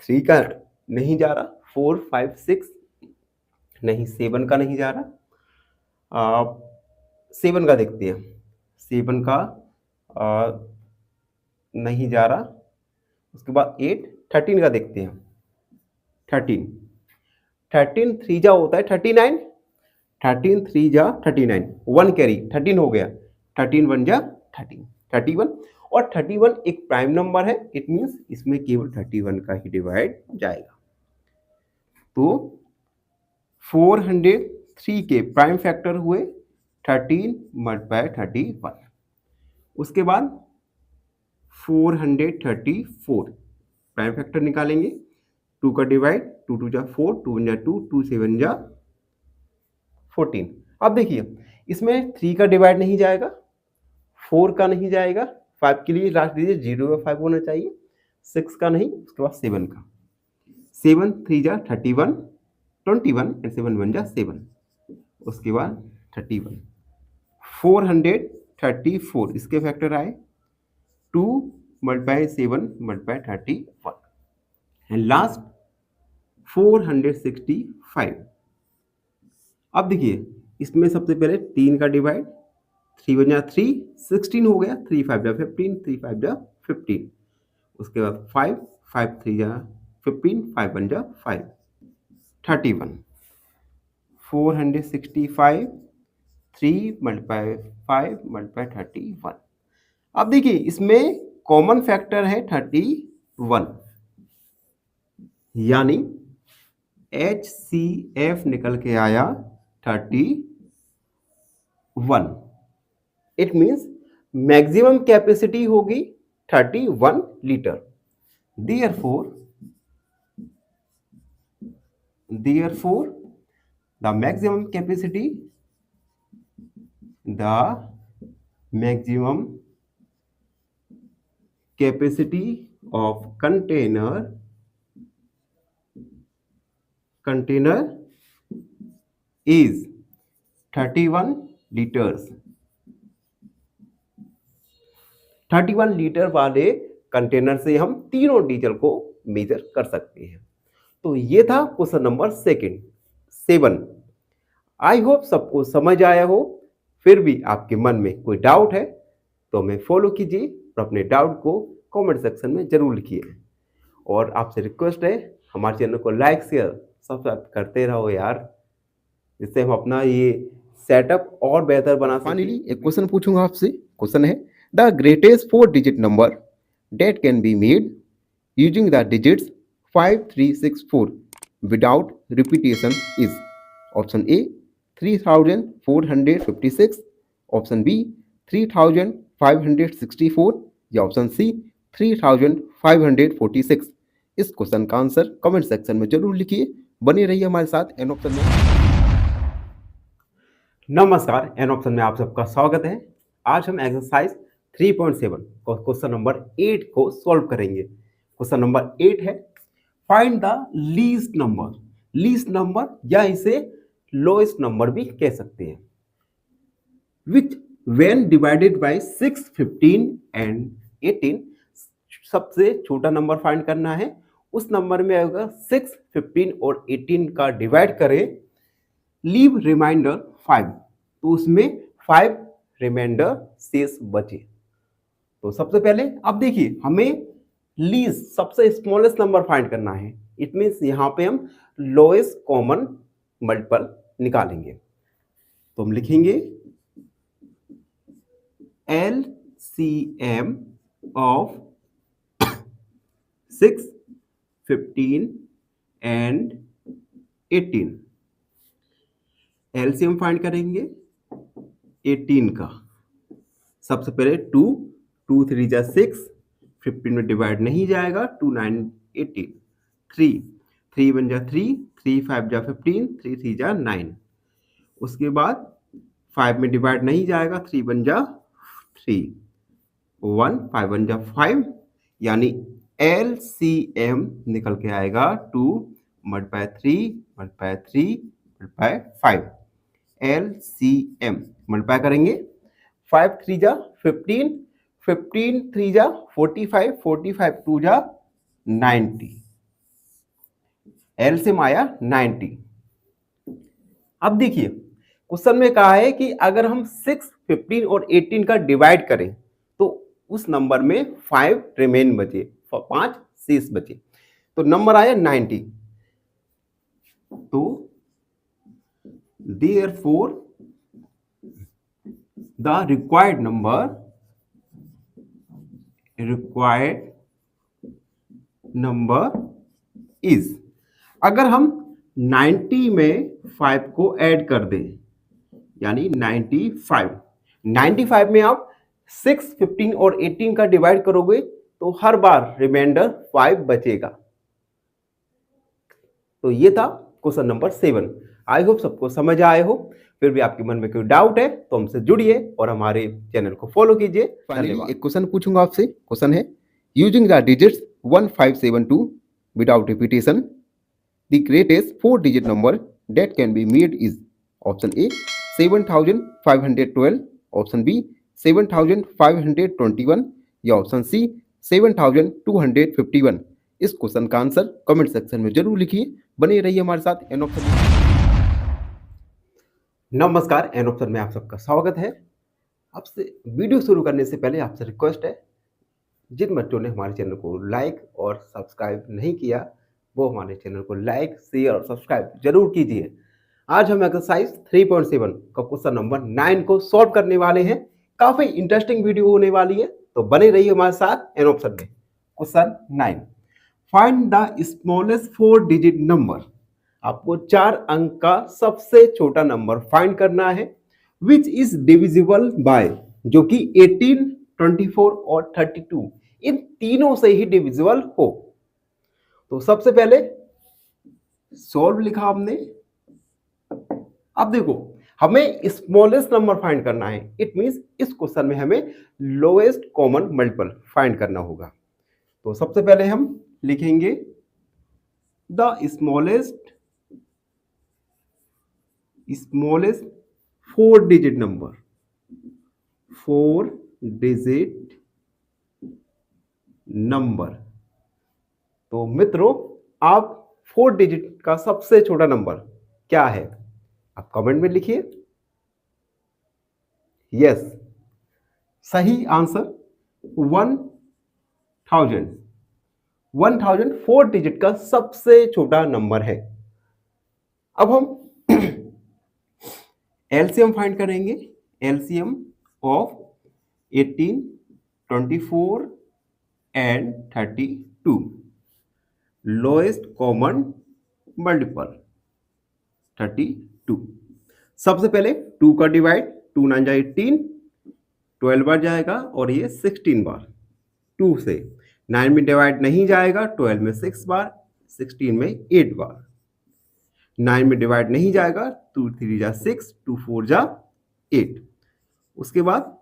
3 का नहीं जा रहा, 4, 5, 6 नहीं, 7 का नहीं जा रहा। 7 का देखते हैं, 7 का नहीं जा रहा। उसके बाद 8, 13 का देखते हैं। 13 3 जा होता है 39, 13 3 जा 39, 1 कैरी 13 हो गया, 13 1 जा 13, 31। और 31 एक प्राइम नंबर है, इट मीन्स इसमें केवल 31 का ही डिवाइड जाएगा। तो 403 के प्राइम फैक्टर हुए 13 मल्टीप्लाई 31। उसके बाद 434 प्राइम फैक्टर निकालेंगे, 2 का डिवाइड, 2 2 जा 4, 2 1 जा 2, 2 7 जा 14। अब देखिए इसमें 3 का डिवाइड नहीं जाएगा, 4 का नहीं जाएगा, 5 के लिए लास्ट दीजिए 0 या 5 होना चाहिए, 6 का नहीं, उसके बाद 7 का। 7 3 जा 31, 21 एंड 7 1 जा 7। उसके बाद 31, 434 इसके फैक्टर आए 2 मल्टीप्लाई 7 मल्टीप्लाई 31 एंड लास्ट 465। अब देखिए इसमें सबसे पहले 3 का डिवाइड, 3 1 जा 3, 16 हो गया, 3 5 जा 15, 3 5 जा 15। उसके बाद 5 5 3 जा 15, 5 1 जा 5, 31। 465 3 मल्टीप्लाई 5 मल्टीप्लाई 31। अब देखिए इसमें कॉमन फैक्टर है 31, यानी HCF निकल के आया 31। इट मीन्स मैक्सिमम कैपेसिटी होगी 31 litre. Therefore the maximum capacity of container is 31 liters। 31 litre वाले कंटेनर से हम तीनों डीजल को मेजर कर सकते हैं। तो ये था क्वेश्चन नंबर 7। आई होप सबको समझ आया हो। फिर भी आपके मन में कोई डाउट है तो हमें फॉलो कीजिए और अपने डाउट को कमेंट सेक्शन में जरूर लिखिए। और आपसे रिक्वेस्ट है हमारे चैनल को लाइक शेयर सब्सक्राइब करते रहो यार, जिससे हम अपना ये सेटअप और बेहतर बना सकें। फाइनली एक क्वेश्चन पूछूंगा आपसे। क्वेश्चन है the greatest 4 digit number that can be made using the digits 5 3 6 4 without repetition is। Option A 3456, option B 3564 या ऑप्शन सी 3546। इस क्वेश्चन का आंसर कमेंट सेक्शन में जरूर लिखिए। बने रहिए हमारे साथ एन ऑप्शन में। नमस्कार, एन ऑप्शन में आप सबका स्वागत है। आज हम एक्सरसाइज 3.7 और क्वेश्चन नंबर 8 को सॉल्व करेंगे। क्वेश्चन नंबर 8 है find the least number. Least number या इसे लोएस्ट नंबर भी कह सकते हैं। विच व्हेन डिवाइडेड बाय 6, 15 एंड 18, सबसे छोटा नंबर फाइंड करना है। उस नंबर में अगर 6, 15 और 18 का डिवाइड करें, लीव रिमाइंडर 5, तो उसमें 5 रिमाइंडर शेष बचे। तो सबसे पहले अब देखिए हमें लीस्ट सबसे स्मॉलेस्ट नंबर फाइंड करना है। इट मीन्स यहां पे हम लोएस्ट कॉमन मल्टीपल निकालेंगे। तो हम लिखेंगे LCM of 6, 15 and 18। LCM find करेंगे 18 का। सबसे पहले 2 3 जा 6, 15 में डिवाइड नहीं जाएगा, 2 9 18, 3 1 जा 3, 3 5 जा 15, 3 3 जा 9। उसके बाद 5 में डिवाइड नहीं जाएगा, 3 1 जा 3, 1 5 1 जा 5, यानी LCM निकल के आएगा 2 multiply 3 multiply 3 multiply 5। LCM multiply करेंगे, 5 3 जा 15, 15 3 जा 45, 45 2 जा 90। LCM आया 90। अब देखिए क्वेश्चन में कहा है कि अगर हम 6, 15 और 18 का डिवाइड करें तो उस नंबर में 5 रिमेन बचे, 5 शेष बचे, तो नंबर आया 90। तो therefore the required number is, अगर हम 90 में 5 को ऐड कर दें यानी 95 में आप 6, 15 और 18 का डिवाइड करोगे तो हर बार रिमाइंडर 5 बचेगा। तो ये था क्वेश्चन नंबर 7। आई होप सबको समझ आए हो। फिर भी आपके मन में कोई डाउट है तो हमसे जुड़िए और हमारे चैनल को फॉलो कीजिए। एक क्वेश्चन पूछूंगा आपसे। क्वेश्चन है using the digits 1572 without repetition the greatest 4 digit number that can be made is, option A 7512, option B 7521 या ऑप्शन सी 7251। इस क्वेश्चन का आंसर कमेंट सेक्शन में जरूर लिखिए। बने रहिए हमारे साथ एन ऑप्शन में। नमस्कार, एन ऑप्शन में आप सबका स्वागत है। आपसे वीडियो शुरू करने से पहले आपसे रिक्वेस्ट है, जिन बच्चों ने हमारे चैनल को लाइक और सब्सक्राइब नहीं किया वो हमारे चैनल को लाइक, शेयर और सब्सक्राइब जरूर कीजिए। आज हम एक्सरसाइज 3.7 का क्वेश्चन नंबर 9 को सॉल्व करने वाले हैं। काफी इंटरेस्टिंग वीडियो होने वाली है, तो बने रहिए हमारे साथ एन ऑप्शन में। Question 9, find the smallest 4 digit number. आपको 4 अंक का सबसे छोटा नंबर फाइंड करना है विच इज डिविजिबल बाय, जो कि 18, 24 और 32 इन तीनों से ही डिविजिबल हो। तो सबसे पहले सॉल्व लिखा हमने। अब देखो हमें स्मॉलेस्ट नंबर फाइंड करना है। इट मींस इस क्वेश्चन में हमें लोएस्ट कॉमन मल्टीपल फाइंड करना होगा। तो सबसे पहले हम लिखेंगे the smallest 4 digit number, 4 digit number. तो मित्रों आप 4 डिजिट का सबसे छोटा नंबर क्या है आप कमेंट में लिखिए। यस, सही आंसर 1000। 1000 4 डिजिट का सबसे छोटा नंबर है। अब हम एलसीएम फाइंड करेंगे। LCM of 18, 24 and 32, lowest common multiple 32। 2। सबसे पहले 2 का डिवाइड, 2 9 जाए 18, 12 बार जाएगा और ये 16 बार। 2 से 9 में डिवाइड नहीं जाएगा, 12 में 6 बार, 16 में 8 बार। 9 में डिवाइड नहीं जाएगा, 2 3 जा 6, 2 4 जा 8। उसके बाद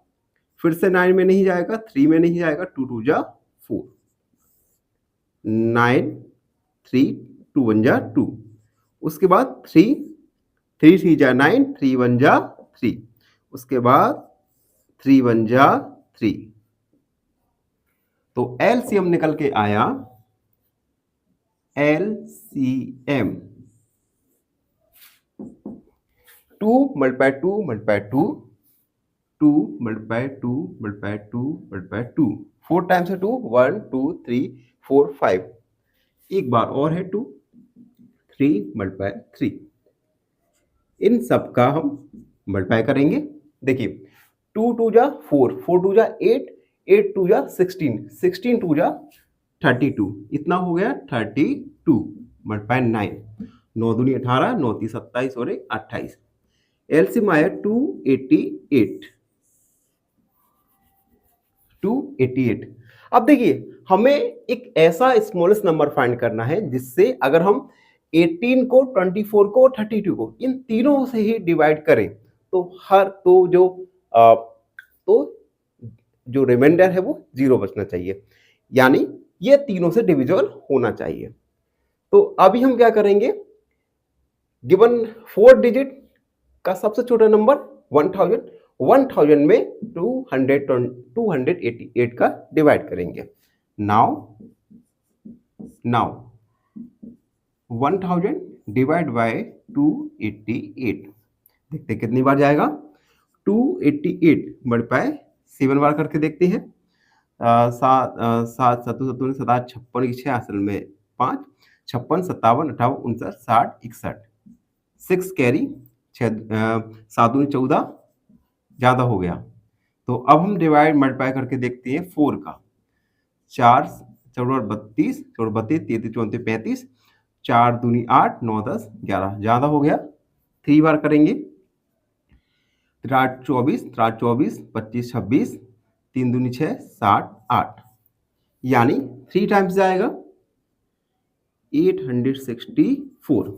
फिर से 9 में नहीं जाएगा, 3 में नहीं जाएगा, 2 2 जा 4, 9 3 2 1 जा 2। उसके बाद 3 3 जा 9, 3 1 जा 3। उसके बाद 3 1 जा 3। तो एलसीएम निकल के आया, LCM 2 multiply 2 multiply 2, 2 multiply 2 multiply 2 multiply 2, 4 times है 2, 1 2 3 4 5। एक बार और है 2, 3 मल्टीप्लाई 3। इन सब का हम मल्टीप्लाई करेंगे। देखिए 2 2 जा 4, 4 2 जा 8, 8 2 जा 16, 16 2 जा 32, इतना हो गया 32 मल्टीप्लाई 9, 9 दूनी 18, 9 तीस 27 और 28। एलसीएम आया 288, 288। अब देखिए हमें एक ऐसा स्मॉलेस्ट नंबर फाइंड करना है जिससे अगर हम 18 को, 24 को, 32 को इन तीनों से ही डिवाइड करें तो जो रिमाइंडर है वो 0 बचना चाहिए, यानी ये तीनों से डिविजिबल होना चाहिए। तो अभी हम क्या करेंगे, गिवन 4 डिजिट का सबसे छोटा नंबर 1000, 1000 में 288 का डिवाइड करेंगे। नाउ 1000 डिवाइड बाय 288, देखते कितनी बार जाएगा। 288 मल्टीप्लाई 7 बार करके देखते हैं। 7 7 7 7 56 6 असल में 5, 56 57 58 59 60 61, 6 कैरी, 7 14 ज़्यादा हो गया। तो अब हम डिवाइड मल्टीप्लाई करके देखते हैं 4 का। 4 4 32, 4 32 33 34 35, 4 दूनी 8, 9 10 11, ज़्यादा हो गया। 3 बार करेंगे। 3 24, 3 24 25 26, 3 दूनी 6 60 8, यानी 3 टाइम्स जाएगा 864।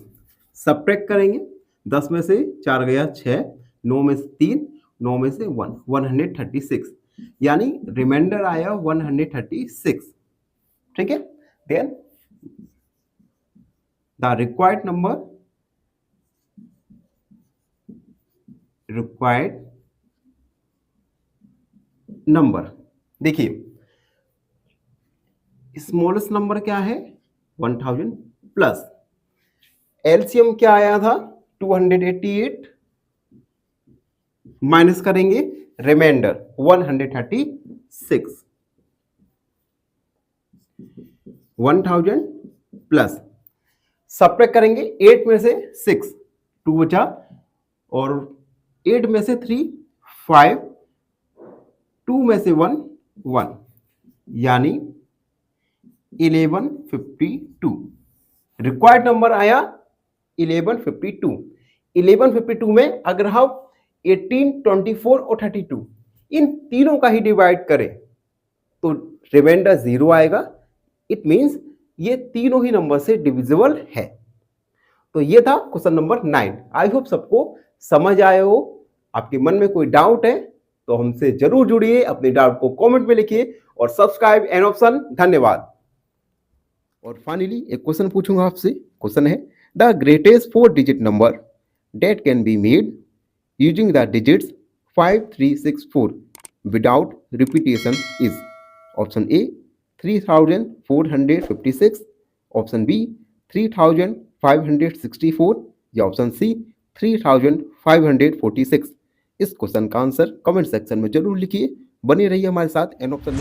सब्ट्रैक्ट करेंगे, 10 में से 4 गया 6, 9 में से 3, 9 में से 1, 136, यानी रिमाइंडर आया 136। ठीक है, देन द रिक्वायर्ड नंबर देखिए स्मॉलेस्ट नंबर क्या है 1000 प्लस एलसीएम क्या आया था 288, माइनस करेंगे रिमाइंडर 136, 1000 प्लस सब्ट्रैक्ट करेंगे 8 में से 6, 2 बचा, और 8 में से 3 5, 2 में से 1 1, यानी 1152। रिक्वायर्ड नंबर आया 1152। 1152 में अगर हम 18, 24 और 32 इन तीनों का ही डिवाइड करें तो रिमाइंडर 0 आएगा। इट मींस ये तीनों ही नंबर से डिविजिबल है। तो ये था क्वेश्चन नंबर 9। आई होप सबको समझ आए हो। आपके मन में कोई डाउट है तो हमसे जरूर जुड़िए, अपने डाउट को कमेंट में लिखिए और सब्सक्राइब एन ऑप्शन। धन्यवाद। और फाइनली एक क्वेश्चन पूछूंगा आपसे। क्वेश्चन है the greatest 4 digit number that can be made using the digits 5 3 6 4 without repetition is. Option A 3456, option B 3564 या ऑप्शन सी 3546। इस क्वेश्चन का आंसर कमेंट सेक्शन में जरूर लिखिए। बने रहिए हमारे साथ एन ऑप्शन में।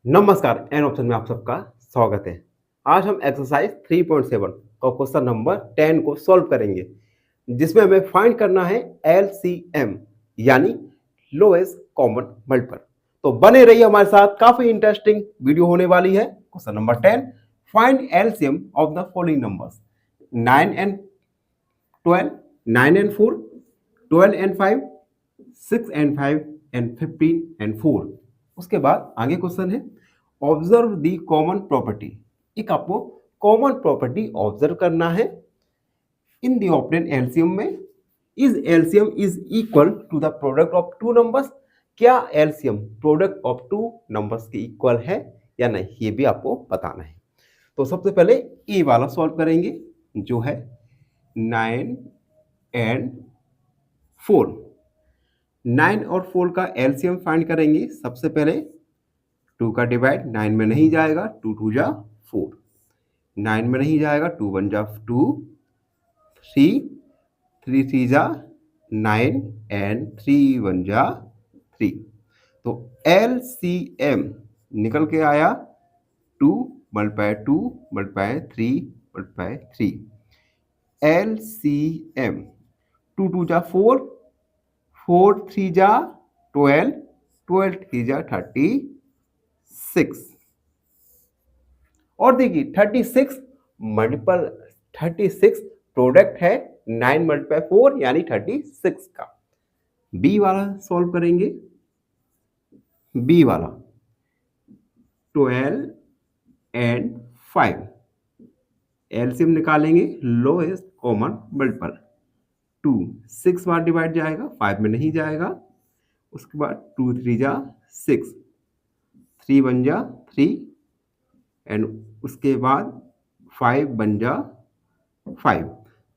नमस्कार, एन ऑप्शन में आप सबका स्वागत है। आज हम एक्सरसाइज 3.7 का क्वेश्चन नंबर 10 को सॉल्व करेंगे, जिसमें हमें फाइंड करना है एलसीएम यानी लोएस्ट कॉमन मल्टीपल। तो बने रहिए हमारे साथ, काफी इंटरेस्टिंग वीडियो होने वाली है। Question number 10, find LCM of the following numbers 9 and 12, 9 and 4, 12 and 5, 6 and 5 and 15 and 4। उसके बाद आगे क्वेश्चन है ऑब्जर्व दी कॉमन प्रॉपर्टी। एक आपको कॉमन प्रॉपर्टी ऑब्जर्व करना है इन दी ऑपरेंट एलसीएम में। Is LCM is equal to the product of two numbers. क्या LCM product of two numbers के इक्वल है या नहीं, ये भी आपको बताना है। तो सबसे पहले ए वाला सॉल्व करेंगे जो है 9 एंड 4। 9 और 4 का एलसीएम फाइंड करेंगे। सबसे पहले 2 का डिवाइड 9 में नहीं जाएगा, 2 2 जा 4, 9 में नहीं जाएगा, 2 1 जा 2, 3 3 3 जा 9 एंड 3 1 जा 3। तो एलसीएम निकल के आया 2 मल्टीप्लाई 2 मल्टीप्लाई 3 मल्टीप्लाई 3। एलसीएम 2 2 जा 4, 4 3 जा 12, 12 3 जा 36। और देखिए 36 मल्टीपल 36 प्रोडक्ट है 9 मल्टीप्लाई 4 यानी 36 का। बी वाला सॉल्व करेंगे। बी वाला 12 एंड 5 एलसीएम निकालेंगे, लोएस्ट कॉमन मल्टीपल 2 6 बार डिवाइड जाएगा, 5 में नहीं जाएगा। उसके बाद 2 3 जा 6, 3 1 जा 3 एंड उसके बाद 5 1 जा 5।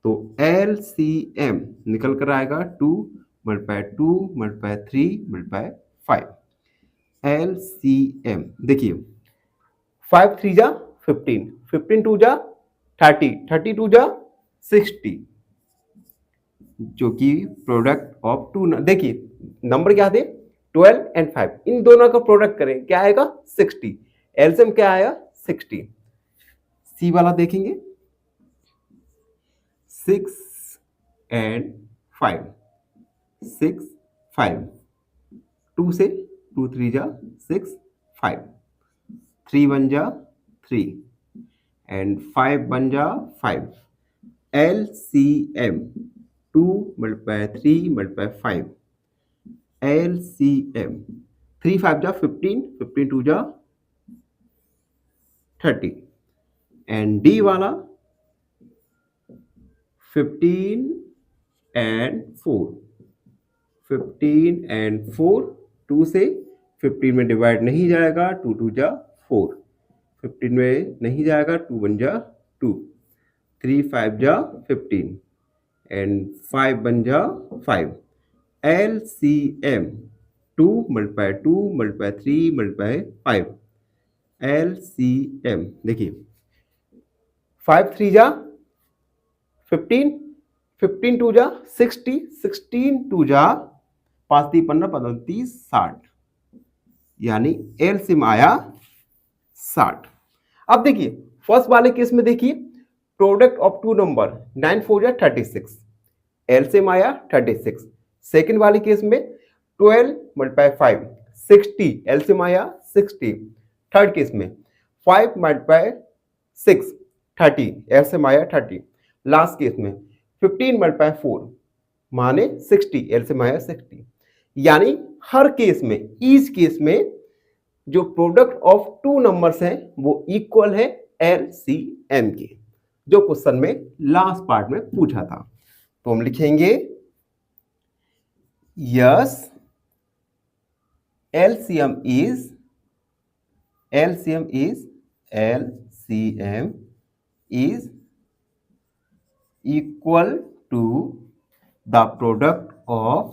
तो एलसीएम निकल कर आएगा 2 मल्टीप्लाई 2 मल्टीप्लाई 3 मल्टीप्लाई 5। एलसीएम देखिए 5 3 जा 15, 15 2 जा 30, 30 2 जा 60, जो कि प्रोडक्ट ऑफ टू। देखिए नंबर क्या थे 12 एंड 5, इन दोनों का प्रोडक्ट करें क्या आएगा 60। एलसीएम क्या आया 60। सी वाला देखेंगे 6 एंड 5, 6 5, 2 से 2 3 जा 6 5, 3 1 जा 3 एंड 5 1 जा 5। LCM 2 multiply 3 multiply 5। एलसीएम 3 5 जा 15, 15 2 जा 30 एंड डी वाला 15 एंड 4, 15 एंड 4, 2 से 15 में डिवाइड नहीं जाएगा, 2 2 जा 4, 15 में नहीं जाएगा, 2 1 जा 2, 3 5 जा 15 एंड 5 1 जा 5। LCM 2 multiply 2 multiply 3 multiply 5। LCM देखिए 5 3 जा 15, 15 2 जा 60, 16 2 जा 5 3 15 15 30 60, यानी एलसीएम आया 60। अब देखिए फर्स्ट वाले केस में देखिए प्रोडक्ट ऑफ टू नंबर 9 4 जा 36, एलसीएम आया 36। सेकेंड वाले केस में 12 मल्टीप्लाई 5 60, एलसीएम आया 60। थर्ड केस में 5 मल्टीप्लाई 6 30, एलसीएम आया 30। लास्ट केस में 15 मल्टीप्लाई 4 माने 60, एलसीएम आया 60। यानी हर केस में ईच केस में जो प्रोडक्ट ऑफ टू नंबर्स हैं वो इक्वल है एलसीएम के, जो क्वेश्चन में लास्ट पार्ट में पूछा था। तो हम लिखेंगे yes LCM is equal to the product of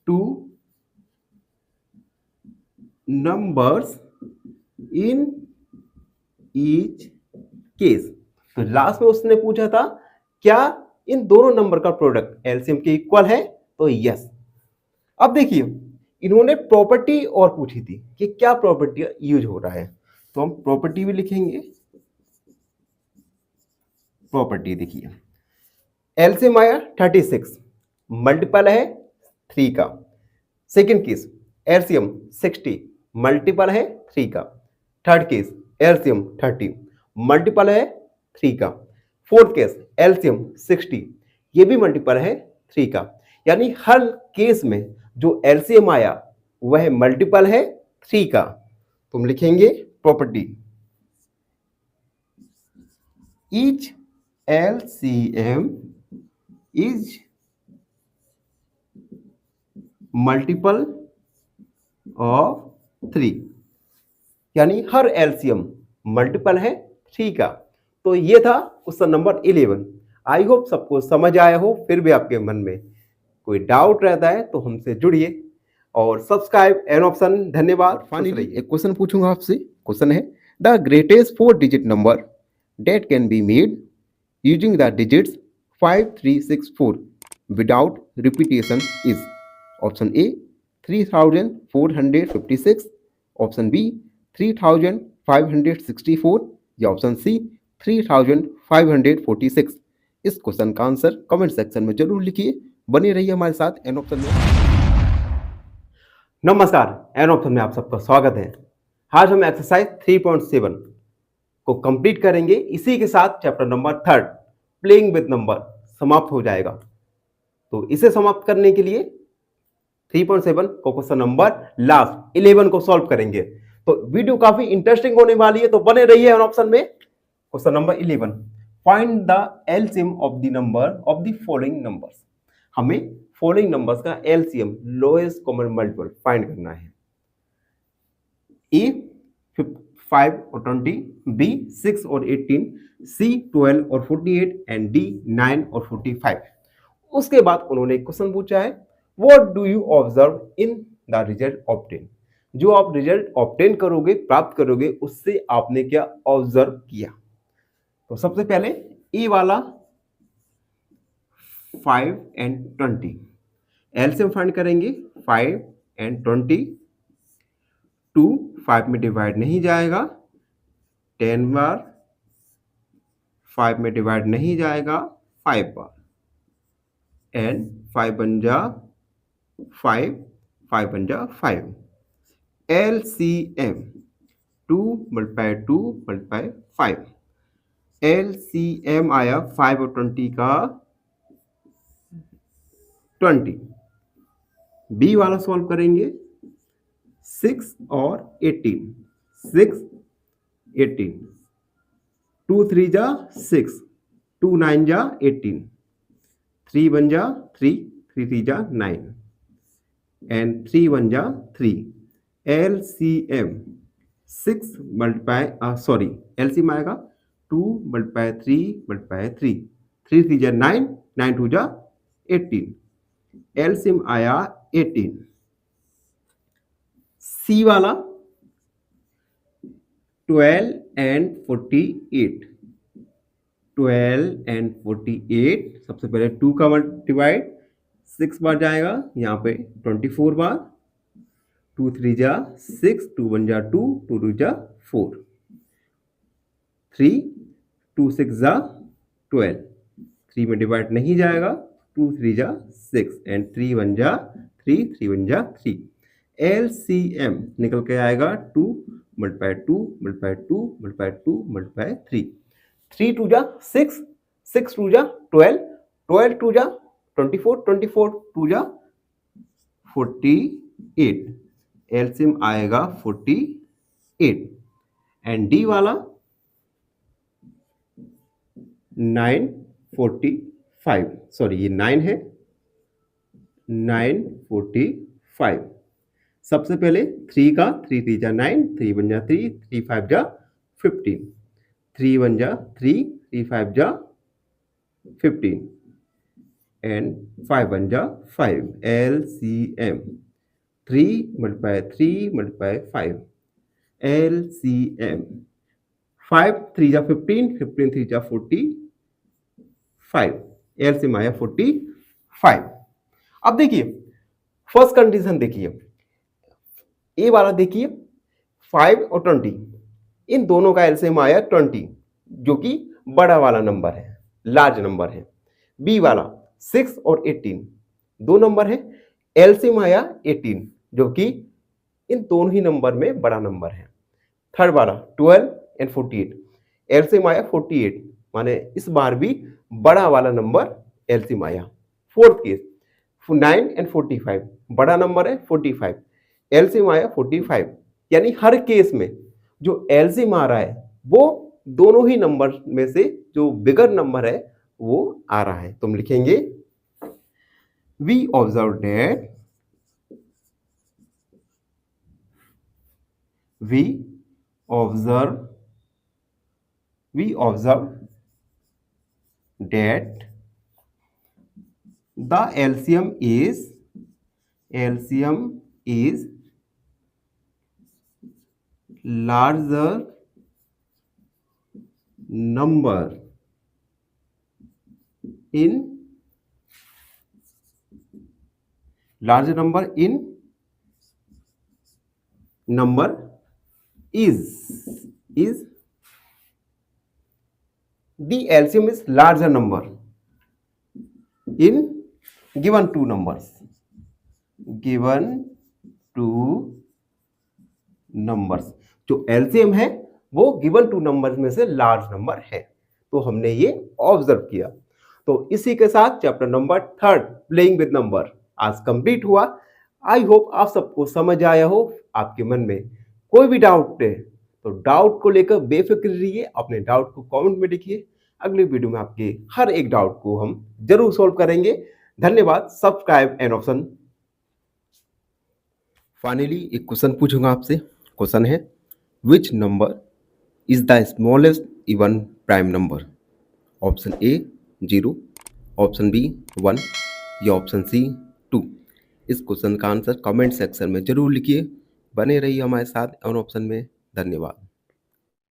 two numbers in each case। तो लास्ट में उसने पूछा था क्या इन दोनों नंबर का प्रोडक्ट एलसीएम के इक्वल है, तो यस। अब देखिए इन्होंने प्रॉपर्टी और पूछी थी कि क्या प्रॉपर्टी यूज हो रहा है, तो हम प्रॉपर्टी भी लिखेंगे। प्रॉपर्टी देखिए एलसीएम आया 36, मल्टीपल है 3 का। सेकेंड केस एलसीएम 60, मल्टीपल है 3 का। थर्ड केस एलसीएम 30, मल्टीपल है 3 का। फोर्थ केस एलसीएम 60, ये भी मल्टीपल है 3 का। यानी हर केस में जो एलसीएम आया वह मल्टीपल है 3 का। तुम लिखेंगे property each LCM is multiple of 3, यानी हर एलसीएम मल्टीपल है 3 का। तो ये था क्वेश्चन नंबर 11। आई होप सबको समझ आया हो। फिर भी आपके मन में कोई डाउट रहता है तो हमसे जुड़िए और सब्सक्राइब एन ऑप्शन। धन्यवाद। फाइनली एक क्वेश्चन पूछूंगा आपसे। क्वेश्चन है the greatest 4 digit number that can be made using the digits 5 3 6 4 without repetition is. Option A 3456, option B 3564 या ऑप्शन सी 3546। इस क्वेश्चन का आंसर कमेंट सेक्शन में जरूर लिखिए। बने रहिए हमारे साथ एन ऑप्शन में। नमस्कार, एन ऑप्शन में आप सबका स्वागत है। आज हम एक्सरसाइज 3.7 को कंप्लीट करेंगे। इसी के साथ chapter number 3 playing with number समाप्त हो जाएगा। तो इसे समाप्त करने के लिए 3.7 को क्वेश्चन नंबर लास्ट 11 को सॉल्व करेंगे। तो वीडियो काफी इंटरेस्टिंग होने वाली है, तो बने रहिए एन ऑप्शन में। Question number 11, find the LCM of the number of the following numbers. हमें फॉलोइंग नंबर्स का LCM lowest common multiple find करना है। ए 5 और 20, बी 6 और 18, सी 12 और 48 एंड डी 9 और 45। उसके बाद उन्होंने क्वेश्चन पूछा है what do you observe in the result obtain. जो आप रिजल्ट ऑब्टेन करोगे, प्राप्त करोगे, उससे आपने क्या ऑब्जर्व किया। तो सबसे पहले ए वाला 5 एंड 20 एलसीएम फाइंड करेंगे। 5 एंड 20, 2 5 में डिवाइड नहीं जाएगा, 10 बार 5 में डिवाइड नहीं जाएगा, 5 बार, एंड 5 बन जा 5, 5 बन जा 5। LCM 2 multiply 2 multiply 5। LCM आया 5 और 20 का 20। बी वाला सॉल्व करेंगे 6 और 18, 6 18, 2 3 जा 6, 2 9 जा 18, 3 बन जा 3, 3 3 जा 9 एंड 3 बन जा 3। LCM 6 मल्टीप्लाई सॉरी LCM आएगा 2 मल्टीप्लाई 3 मल्टीप्लाई 3, 3 3 जा 9, 9 2 जा 18। LCM आया 18। सी वाला 12 एंड 48, 12 एंड 48। सबसे पहले 2 का मल्टीप्लाइड 6 बार जाएगा, यहाँ पे 24 बार, 2 3 जा 6, 2 1 जा 2, 2 2 जा 4, 3 2 6 जा 12, 3 में डिवाइड नहीं जाएगा, 2 3 जा 6 एंड 3 1 जा 3, 3 1 जा 3। LCM निकल के आएगा 2 मल्टीप्लाई 2 मल्टीप्लाई 2 मल्टीप्लाई 2 मल्टीप्लाई 3, 3 2 जा 6, 6 2 जा 12, 12 2 जा 24, 24 2 जा 48। LCM आएगा 48 एंड डी वाला 945, सॉरी ये 9 है, 945। सबसे पहले 3 का 3 3 जा 9, 3 बन जा 3, 3 5 जा 15, 3 1 जा 3, 3 5 जा 15 एंड 5 1 जा 5। LCM 3 multiply 3 multiply 5। LCM 5 3 जा 15, 15 3 जा 45। LCM आया 45। अब देखिए फर्स्ट कंडीशन देखिए, ए वाला देखिए 5 और 20, इन दोनों का एलसीएम आया 20 जो कि बड़ा वाला नंबर है, लार्ज नंबर है। बी वाला 6 और 18 दो नंबर है, एलसीएम आया 18 जो कि इन दोनों ही नंबर में बड़ा नंबर है। थर्ड वाला 12 एंड 48, एलसीएम आया 48, माने इस बार भी बड़ा वाला नंबर एलसीएम आया। फोर्थ केस 9 एंड 45, बड़ा नंबर है 45, एलसीएम आया 45, यानी हर केस में जो एलसीएम आ रहा है वो दोनों ही नंबर में से जो बिगर नंबर है वो आ रहा है। तो हम लिखेंगे we observe that we observe that the LCM is larger number in number is the LCM is larger number in given two numbers, जो LCM है वो गिवन टू नंबर्स में से लार्ज नंबर है। तो हमने ये ऑब्जर्व किया। तो इसी के साथ chapter number 3 playing with number आज कंप्लीट हुआ। आई होप आप सबको समझ आया हो। आपके मन में कोई भी डाउट है तो डाउट को लेकर बेफिक्र रहिए, अपने डाउट को कमेंट में लिखिए। अगले वीडियो में आपके हर एक डाउट को हम जरूर सॉल्व करेंगे। धन्यवाद। Subscribe and option. फाइनली एक क्वेश्चन पूछूंगा आपसे। क्वेश्चन है which number is the smallest even prime number? Option A 0, option B 1 या ऑप्शन सी 2। इस क्वेश्चन का आंसर कमेंट सेक्शन में जरूर लिखिए। बने रहिए हमारे साथ ऑन ऑप्शन में। धन्यवाद।